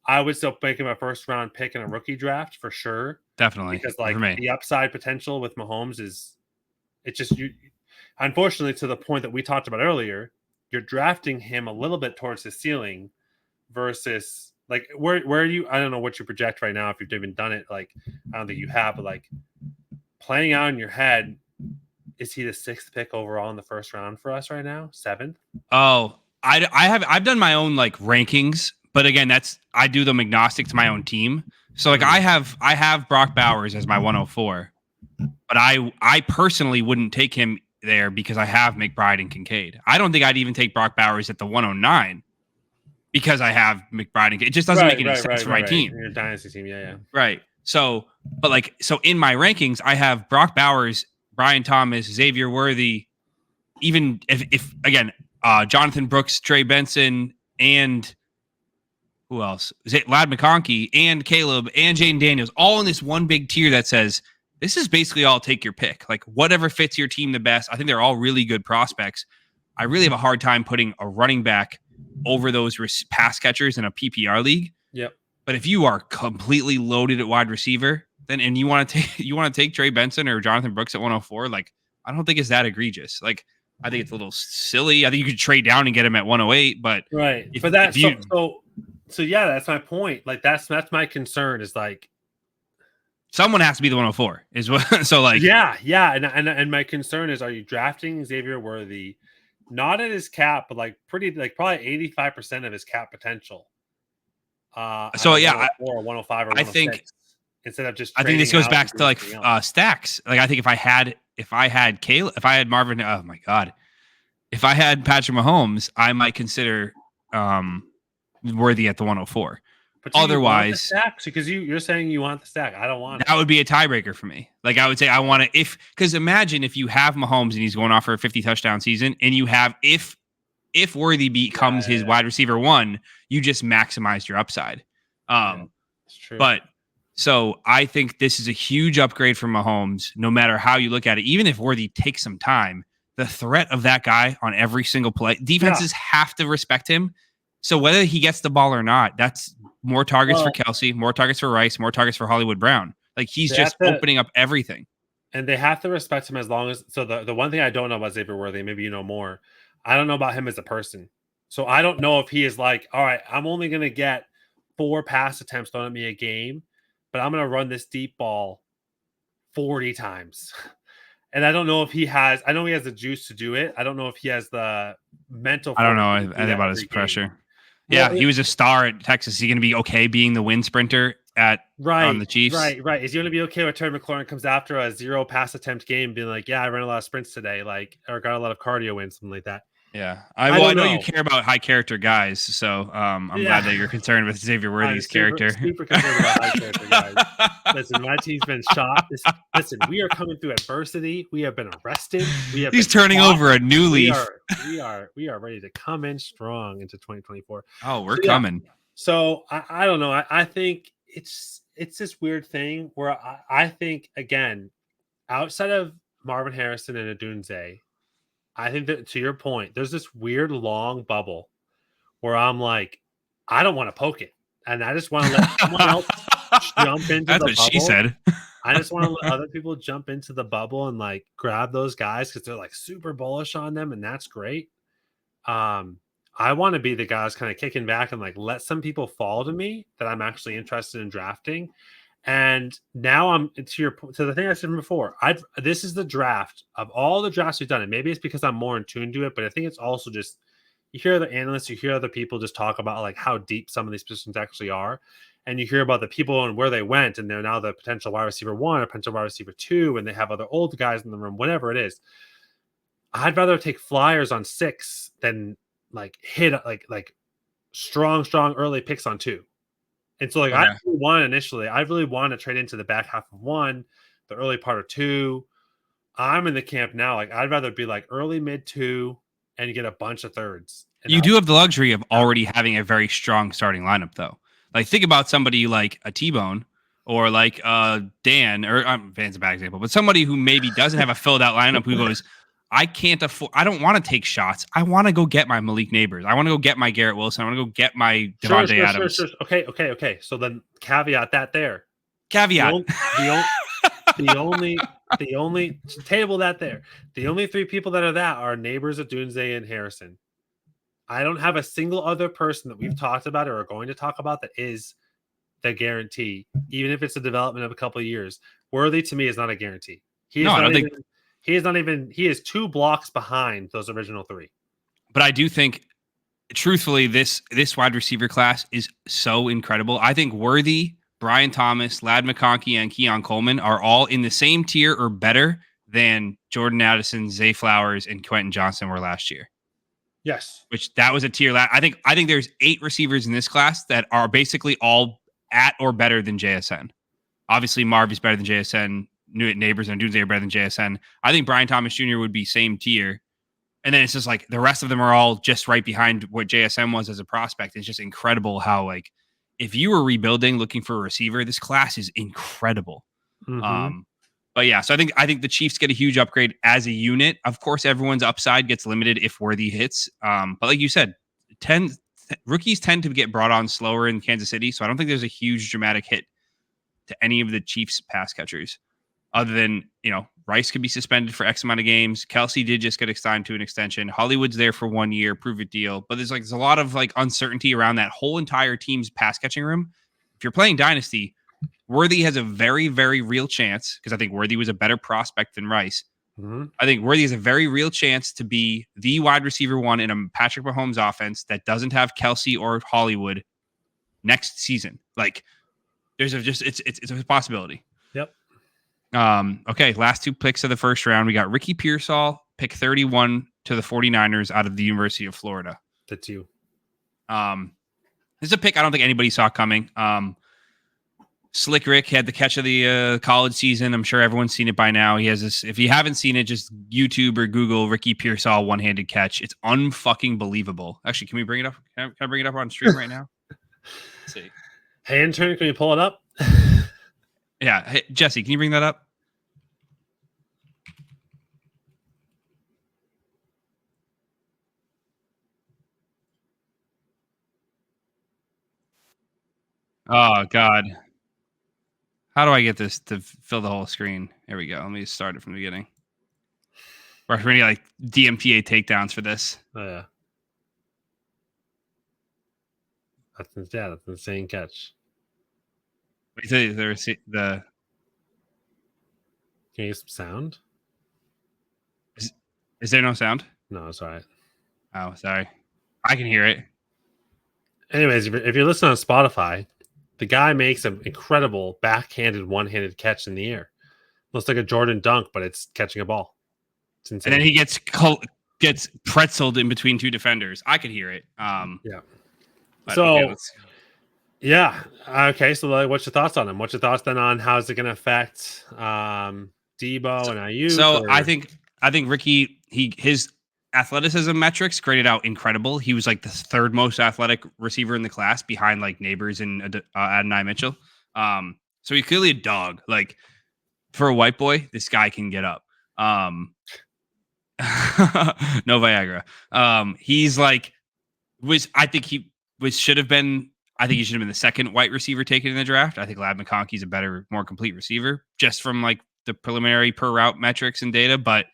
I would still make him a first round pick in a rookie draft for sure. Definitely. Because like the upside potential with Mahomes unfortunately, to the point that we talked about earlier, you're drafting him a little bit towards the ceiling versus like where you, I don't know what you project right now if you've even done it. Like, I don't think you have, but like playing out in your head, is he the 6th pick overall in the first round for us right now? 7th? Oh, I've done my own like rankings, but again, I do them agnostic to my own team. So like I have Brock Bowers as my 104, but I personally wouldn't take him there because I have McBride and Kincaid. I don't think I'd even take Brock Bowers at the 109 because I have McBride and Kincaid. It just doesn't make any sense for my team. Your dynasty team, yeah. Right. So in my rankings, I have Brock Bowers, Brian Thomas, Xavier Worthy, even if again, Jonathan Brooks, Trey Benson, and who else? Is it Lad McConkey and Caleb and Jayden Daniels, all in this one big tier that says, this is basically all take your pick. Like whatever fits your team the best. I think they're all really good prospects. I really have a hard time putting a running back over those pass catchers in a PPR league. Yep. But if you are completely loaded at wide receiver, then and you want to take Trey Benson or Jonathan Brooks at 104, like I don't think it's that egregious. Like I think it's a little silly. I think you could trade down and get him at 108, but right. So yeah, that's my point. Like that's my concern is like someone has to be the 104 is what. So like yeah, and my concern is, are you drafting Xavier Worthy not at his cap, but like probably 85% of his cap potential? So yeah, or 105 or 106, I think instead of just I think this goes back to like stacks. Like I think if I had Caleb, if I had Marvin, oh my god, if I had Patrick Mahomes, I might consider Worthy at the 104. Otherwise, because you're saying you want the stack. I don't want that would be a tiebreaker for me. Like I would say, I want to because imagine if you have Mahomes and he's going off for a 50 touchdown season, and you have if Worthy becomes his wide receiver 1, you just maximize your upside. It's true. But so I think this is a huge upgrade for Mahomes. No matter how you look at it, even if Worthy takes some time, the threat of that guy on every single play, defenses have to respect him. So whether he gets the ball or not, that's more targets for Kelsey, more targets for Rice, more targets for Hollywood Brown. Like he's just opening up everything. And they have to respect him as long as. So the one thing I don't know about Xavier Worthy, maybe you know more. I don't know about him as a person. So I don't know if he is like, all right, I'm only going to get 4 pass attempts thrown at me a game, but I'm going to run this deep ball 40 times. And I don't know if he has. I know he has the juice to do it. I don't know if he has the mental. I don't know anything about his pressure. Yeah, he was a star at Texas. Is he going to be okay being the wind sprinter on the Chiefs? Right. Is he going to be okay when Terry McLaurin comes after a 0 pass attempt game, being like, "Yeah, I ran a lot of sprints today, or got a lot of cardio in, something like that." Yeah, I know you care about high character guys, so I'm glad that you're concerned with Xavier Worthy's character. Super concerned about high character guys. Listen, my team's been shot. Listen, we are coming through adversity. We have been arrested. He's turning over a new leaf. We are ready to come in strong into 2024. Oh, we're coming. So I don't know. I think it's this weird thing where I think, again, outside of Marvin Harrison and Odunze, I think that, to your point, there's this weird long bubble where I'm like, I don't want to poke it, and I just want to let someone else jump into the bubble. That's what she said. I just want to let other people jump into the bubble and like grab those guys because they're like super bullish on them, and that's great. I want to be the guys kind of kicking back and like let some people fall to me that I'm actually interested in drafting. And now I'm to the thing I said before. This is the draft of all the drafts we've done, and maybe it's because I'm more in tune to it, but I think it's also just you hear other analysts, you hear other people just talk about like how deep some of these positions actually are, and you hear about the people and where they went, and they're now the potential wide receiver 1 or potential wide receiver 2, and they have other old guys in the room, whatever it is. I'd rather take flyers on 6 than like hit like strong early picks on 2. And so, like, I really want to trade into the back half of 1, the early part of 2. I'm in the camp now. Like, I'd rather be like early, mid 2 and get a bunch of thirds. And you do have the luxury of already having a very strong starting lineup, though. Like, think about somebody like a T-Bone or like Dan, or Van's a bad example, but somebody who maybe doesn't have a filled out lineup who goes, I don't want to take shots. I want to go get my Malik Nabers. I want to go get my Garrett Wilson. I want to go get my Devontae Adams. Sure. Okay. So then caveat that there. Caveat. The only table that there. The only 3 people that are Nabers, Odunze, and Harrison. I don't have a single other person that we've talked about or are going to talk about that is the guarantee, even if it's a development of a couple of years. Worthy to me is not a guarantee. He is 2 blocks behind those original 3. But I do think, truthfully, this wide receiver class is so incredible. I think Worthy, Brian Thomas, Ladd McConkey, and Keon Coleman are all in the same tier or better than Jordan Addison, Zay Flowers, and Quentin Johnson were last year. Yes. Which that was a tier. I think there's 8 receivers in this class that are basically all at or better than JSN. Obviously, Marv is better than JSN. Nabers and Odunze are better than JSN. I think Brian Thomas Jr. would be same tier. And then it's just like the rest of them are all just right behind what JSN was as a prospect. It's just incredible how, like, if you were rebuilding looking for a receiver, this class is incredible. Mm-hmm. But yeah, so I think the Chiefs get a huge upgrade as a unit. Of course, everyone's upside gets limited if Worthy hits. But like you said, rookies tend to get brought on slower in Kansas City. So I don't think there's a huge dramatic hit to any of the Chiefs pass catchers. Other than, Rice could be suspended for X amount of games. Kelsey did just get signed to an extension. Hollywood's there for 1 year, prove it deal. But there's a lot of like uncertainty around that whole entire team's pass catching room. If you're playing Dynasty, Worthy has a very, very real chance, because I think Worthy was a better prospect than Rice. Mm-hmm. I think Worthy has a very real chance to be the wide receiver 1 in a Patrick Mahomes offense that doesn't have Kelsey or Hollywood next season. Like, it's a possibility. Yep. Okay, last 2 picks of the first round. We got Ricky Pearsall, pick 31 to the 49ers out of the University of Florida. That's you. This is a pick I don't think anybody saw coming. Slick Rick had the catch of the college season. I'm sure everyone's seen it by now. He has this. If you haven't seen it, just YouTube or Google Ricky Pearsall one-handed catch. It's unfucking believable. Actually, can we bring it up? Can I bring it up on stream right now? Let's see. Hey, intern, can you pull it up? Yeah. Hey, Jesse, can you bring that up? Oh, God. How do I get this to fill the whole screen? There we go. Let me start it from the beginning. We're going to like DMPA takedowns for this. Oh, yeah. That's an insane catch. Wait till the Can you get some sound? Is there no sound? No, it's all right. Oh, sorry. I can hear it. Anyways, if you're listening on Spotify, the guy makes an incredible backhanded one-handed catch in the air. Looks like a Jordan dunk, but it's catching a ball. It's insane. And then he gets pretzeled in between two defenders. I could hear it. Yeah. So, okay, yeah. Okay. So, like, what's your thoughts on him? What's your thoughts then on how is it going to affect Debo and Ayuk? So, I think Ricky, his athleticism metrics graded out incredible. He was like the third most athletic receiver in the class behind like Nabers and Adonai Mitchell. So he's clearly a dog. Like for a white boy, this guy can get up. No Viagra. He's like I think he should have been the second white receiver taken in the draft. I think Lad McConkey's a better, more complete receiver just from like the preliminary per route metrics and data, but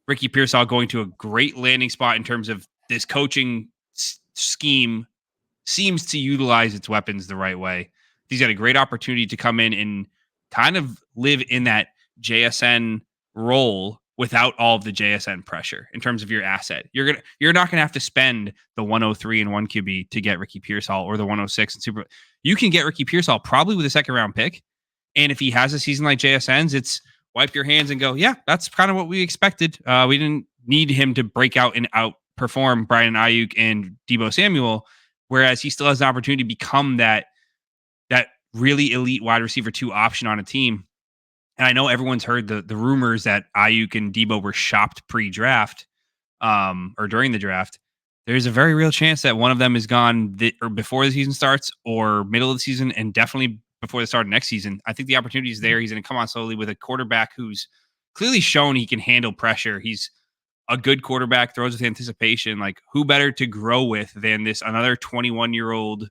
Ricky Pearsall going to a great landing spot in terms of this coaching scheme seems to utilize its weapons the right way. He's got a great opportunity to come in and kind of live in that JSN role without all of the JSN pressure in terms of your asset. You're not gonna have to spend the 103 and 1 QB to get Ricky Pearsall or the 106 and super. You can get Ricky Pearsall probably with a second round pick, and if he has a season like JSN's, it's wipe your hands and go, yeah, that's kind of what we expected. We didn't need him to break out and outperform Brian Ayuk and Debo Samuel, whereas he still has an opportunity to become that really elite wide receiver 2 option on a team. And I know everyone's heard the rumors that Ayuk and Debo were shopped pre-draft or during the draft. There's a very real chance that one of them is gone or before the season starts or middle of the season, and definitely before the start of next season. I think the opportunity is there. He's going to come on slowly with a quarterback who's clearly shown he can handle pressure. He's a good quarterback, throws with anticipation. Like, who better to grow with than another 21-year-old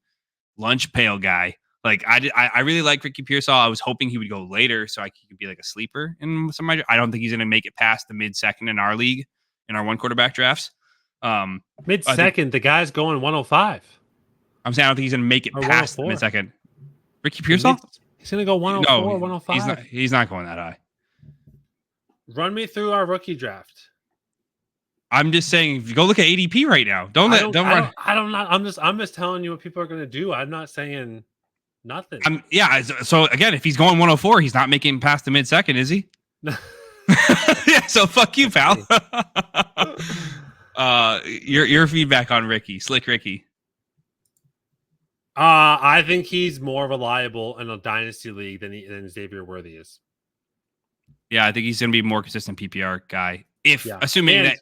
lunch pail guy? Like, I really like Ricky Pearsall. I was hoping he would go later so he could be like a sleeper in some of my. I don't think he's going to make it past the mid-second in our league in our one quarterback drafts. Mid-second, the guy's going 105. I'm saying I don't think he's going to make it past the mid-second. Ricky Pearsall? He's going to go 104, 105. He's not going that high. Run me through our rookie draft. I'm just saying, if you go look at ADP right now. Don't run. I'm just telling you what people are going to do. I'm not saying nothing. So again, if he's going 104, he's not making past the mid-second, is he? Yeah. So fuck you, pal. Your feedback on Ricky, Slick Ricky. I think he's more reliable in a dynasty league than Xavier Worthy is. Yeah, I think he's going to be a more consistent PPR guy. Assuming that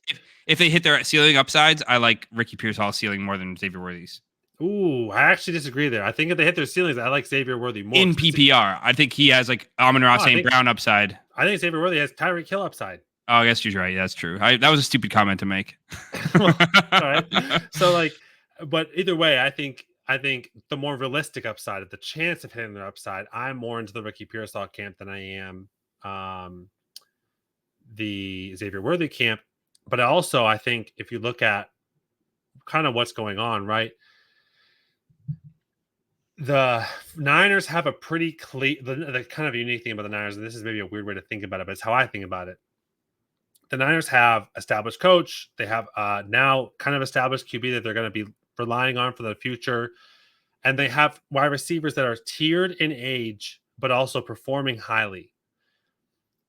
if they hit their ceiling upsides, I like Ricky Pearsall's ceiling more than Xavier Worthy's. Ooh, I actually disagree there. I think if they hit their ceilings, I like Xavier Worthy more. In PPR, I think he has like Amon-Ra St. Brown upside. I think Xavier Worthy has Tyreek Hill upside. Oh, I guess you're right. That's true. That was a stupid comment to make. All right. So but either way, I think the more realistic upside, the chance of hitting their upside, I'm more into the Ricky Pearsall camp than I am the Xavier Worthy camp. But also, I think if you look at kind of what's going on, right? The Niners have a pretty clear, the kind of unique thing about the Niners, and this is maybe a weird way to think about it, but it's how I think about it. The Niners have established coach. They have now kind of established QB that they're going to be relying on for the future. And they have wide receivers that are tiered in age, but also performing highly.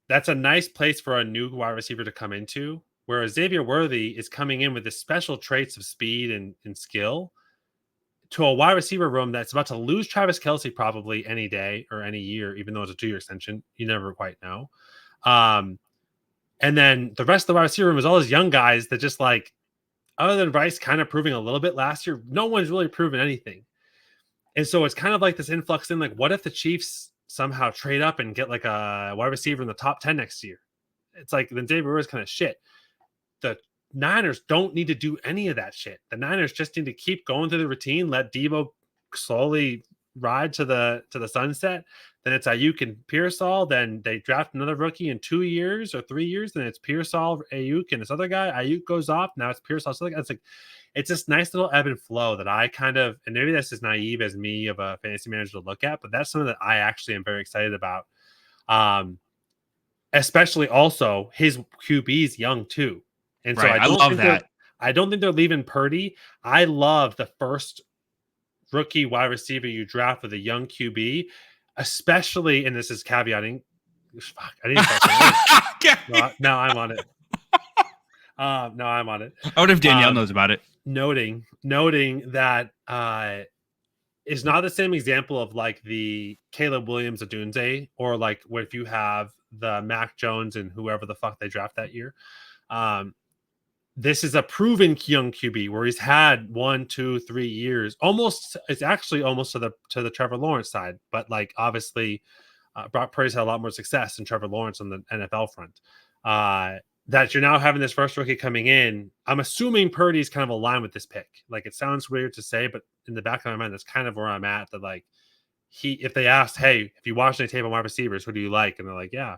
That's a nice place for a new wide receiver to come into, whereas Xavier Worthy is coming in with the special traits of speed and skill to a wide receiver room that's about to lose Travis Kelce probably any day or any year, even though it's a 2-year extension. You never quite know. And then the rest of the wide receiver room is all those young guys that just like, other than Bryce kind of proving a little bit last year, no one's really proven anything. And so it's kind of like this influx in like, what if the Chiefs somehow trade up and get like a wide receiver in the top 10 next year? It's like, then Xavier Worthy is kind of shit. The Niners don't need to do any of that shit. The Niners just need to keep going through the routine, let Debo slowly ride to the sunset. Then it's Ayuk and Pearsall. Then they draft another rookie in 2 years or 3 years. Then it's Pearsall, Ayuk, and this other guy. Ayuk goes off. Now it's Pearsall. So it's like, it's this nice little ebb and flow that I kind of, and maybe that's as naive as me of a fantasy manager to look at, but that's something that I actually am very excited about. Especially also his QB's young too. And so I love that. I don't think they're leaving Purdy. I love the first rookie wide receiver you draft with a young QB, especially, and this is caveating. Fuck, I didn't. Now I'm on it. No, I'm on it. I wonder if Danielle knows about it. Noting that is not the same example of like the Caleb Williams Odunze, or like what if you have the Mac Jones and whoever the fuck they draft that year. This is a proven young QB where he's had 1, 2, 3 years. Almost, it's actually almost to the Trevor Lawrence side, but like obviously, Brock Purdy's had a lot more success than Trevor Lawrence on the NFL front. That you're now having this first rookie coming in. I'm assuming Purdy's kind of aligned with this pick. Like, it sounds weird to say, but in the back of my mind, that's kind of where I'm at. That like if they asked, hey, if you watch any tape on wide receivers, who do you like? And they're like, yeah,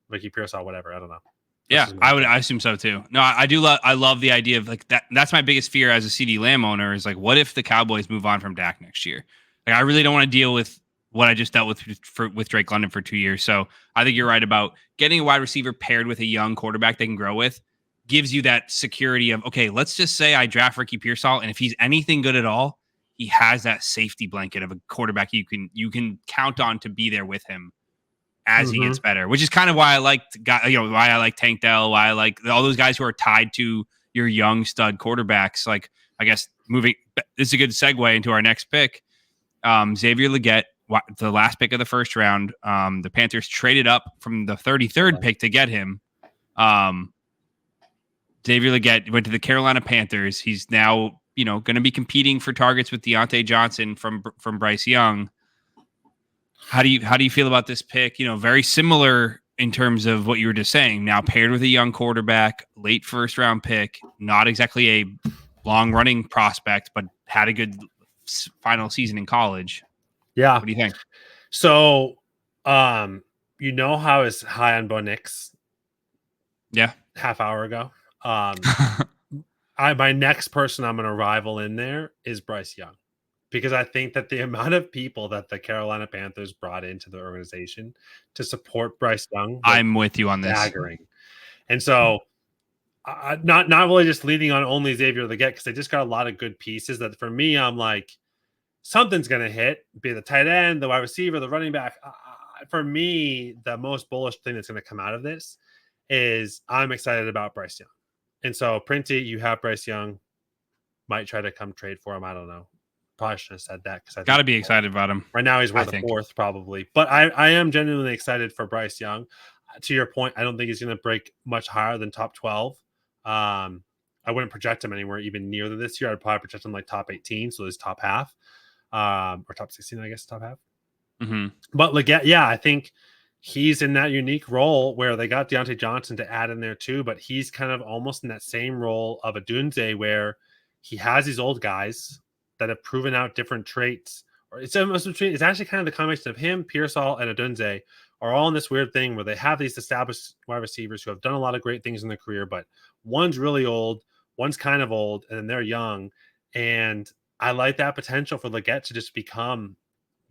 Ricky Pearsall, whatever. I don't know. Yeah, I assume so too. No, I love the idea of like that. That's my biggest fear as a CD Lamb owner is like, what if the Cowboys move on from Dak next year? Like, I really don't want to deal with what I just dealt with Drake London for 2 years. So I think you're right about getting a wide receiver paired with a young quarterback they can grow with gives you that security of, okay, let's just say I draft Ricky Pearsall, and if he's anything good at all, he has that safety blanket of a quarterback you can count on to be there with him as he gets better, which is kind of why I like Tank Dell, why I like all those guys who are tied to your young stud quarterbacks. Like, I guess this is a good segue into our next pick. Xavier Legette, the last pick of the first round. The Panthers traded up from the 33rd pick to get him. Xavier Legette went to the Carolina Panthers. He's now, going to be competing for targets with Deontay Johnson from Bryce Young. How do you feel about this pick? Very similar in terms of what you were just saying. Now paired with a young quarterback, late first round pick, not exactly a long running prospect, but had a good final season in college. Yeah. What do you think? So, how I was high on Bo Nix? Yeah. Half hour ago. My next person I'm going to rival in there is Bryce Young, because I think that the amount of people that the Carolina Panthers brought into the organization to support Bryce Young, I'm with you on this. Staggering. And so, not really just leaning on only Xavier Legette, because they just got a lot of good pieces that for me, I'm like, something's going to hit, be the tight end, the wide receiver, the running back. For me, the most bullish thing that's going to come out of this is I'm excited about Bryce Young. And so, Printy, you have Bryce Young, might try to come trade for him. I don't know. Probably shouldn't have said that, because I got to be excited about him. Right now, he's worth a fourth probably. But I am genuinely excited for Bryce Young. To your point, I don't think he's going to break much higher than top 12. I wouldn't project him anywhere even near this year. I'd probably project him like top 18, so his top half. Or top 16, I guess, top half. Mm-hmm. But Legette, yeah, I think he's in that unique role where they got Deontay Johnson to add in there too, but he's kind of almost in that same role of Odunze, where he has these old guys that have proven out different traits. Or it's actually kind of the combination of him, Pearsall, and Odunze are all in this weird thing where they have these established wide receivers who have done a lot of great things in their career, but one's really old, one's kind of old, and then they're young. And I like that potential for Legette to just become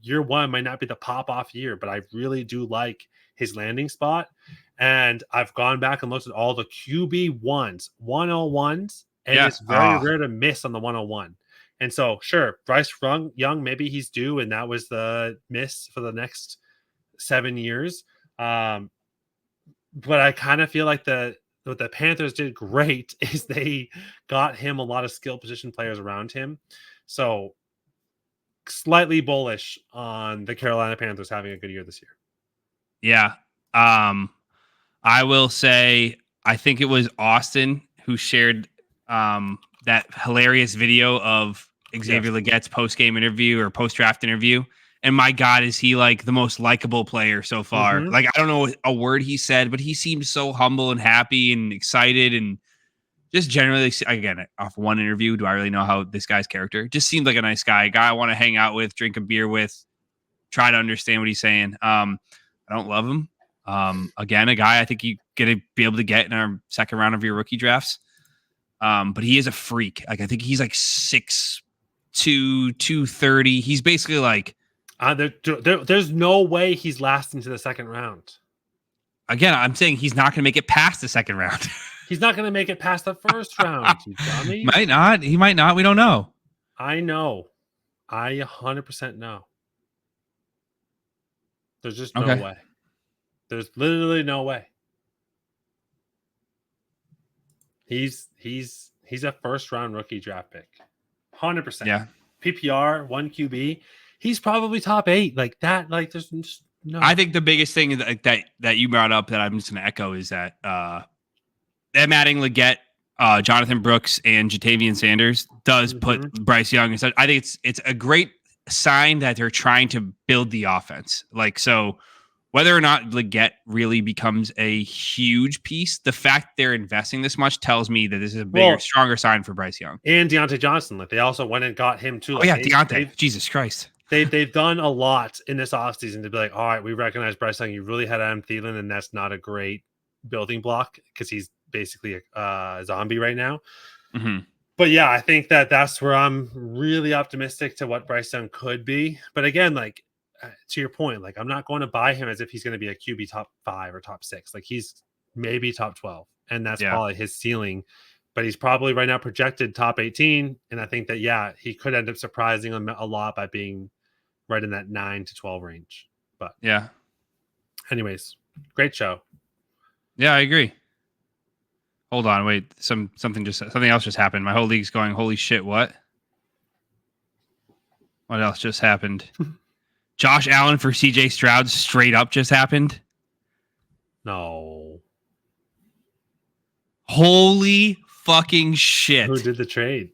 year one. Might not be the pop-off year, but I really do like his landing spot. And I've gone back and looked at all the QB 101s, and it's very rare to miss on the 101. And so, sure, Bryce Young, maybe he's due, and that was the miss for the next 7 years. But I kind of feel like what the Panthers did great is they got him a lot of skill position players around him. So slightly bullish on the Carolina Panthers having a good year this year. Yeah. I will say, I think it was Austin who shared that hilarious video of Xavier Legette's post-game interview or post-draft interview. And my God, is he like the most likable player so far? Mm-hmm. Like, I don't know a word he said, but he seemed so humble and happy and excited and just generally, again, off one interview, do I really know how this guy's character? Just seemed like a nice guy, a guy I want to hang out with, drink a beer with, try to understand what he's saying. I don't love him. Again, a guy I think you going to be able to get in our second round of your rookie drafts. But he is a freak. Like, I think he's like 6'2", 230. He's basically like, there's no way he's lasting to the second round. Again, I'm saying he's not going to make it past the second round. He's not going to make it past the first round, you dummy. Might not. He might not. We don't know. I know. I 100% know. There's just no way. There's literally no way. He's a first round rookie draft pick. 100%. Yeah. PPR, 1 QB. He's probably top 8. Like that, like there's just no. I think the biggest thing that you brought up that I'm just gonna echo is that them adding Legette, Jonathan Brooks, and Jatavian Sanders does put Bryce Young inside. I think it's a great sign that they're trying to build the offense. Like, so whether or not Legette really becomes a huge piece, the fact they're investing this much tells me that this is a bigger, stronger sign for Bryce Young. And Deontay Johnson. Like, they also went and got him too. Like, Deontay. Jesus Christ. They've done a lot in this offseason to be like, all right, we recognize Bryce Young. You really had Adam Thielen, and that's not a great building block because he's basically a zombie right now. Mm-hmm. But yeah, I think that's where I'm really optimistic to what Bryce Young could be. But again, like, to your point, like, I'm not going to buy him as if he's going to be a QB top 5 or top 6. Like, he's maybe top 12, and that's probably his ceiling. But he's probably right now projected top 18. And I think that, he could end up surprising him a lot by being right in that 9 to 12 range. But yeah. Anyways, great show. Yeah, I agree. Hold on, wait. Something else just happened. My whole league's going, holy shit, what? What else just happened? Josh Allen for CJ Stroud straight up just happened. No. Holy fucking shit. Who did the trade?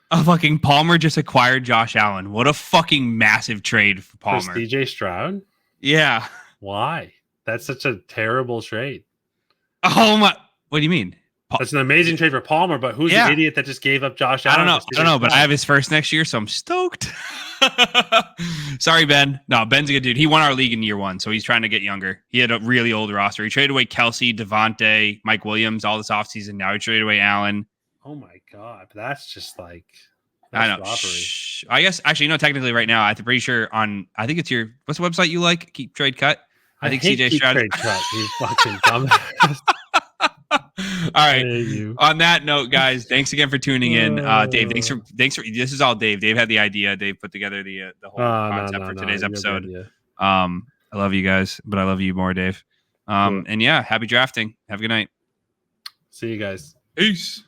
A fucking Palmer just acquired Josh Allen. What a fucking massive trade for Palmer. For CJ Stroud? Yeah. Why? That's such a terrible trade. Oh my. What do you mean? That's an amazing trade for Palmer, but who's the idiot that just gave up Josh Allen? I don't know, but I have his first next year, so I'm stoked. Sorry, Ben. No, Ben's a good dude. He won our league in year 1, so he's trying to get younger. He had a really old roster. He traded away Kelsey, Devontae, Mike Williams all this offseason. Now he traded away Allen. Oh my God. That's just like, I know. I guess, actually, technically right now, I'm pretty sure I think it's what's the website you like? Keep Trade Cut? I think CJ Stroud. Trade Cut, you fucking dumbass. All right. On that note, guys, thanks again for tuning in. Dave, thanks for this is all Dave. Dave had the idea. Dave put together the whole concept for today's episode. I love you guys, but I love you more, Dave. And yeah, happy drafting. Have a good night. See you guys. Peace.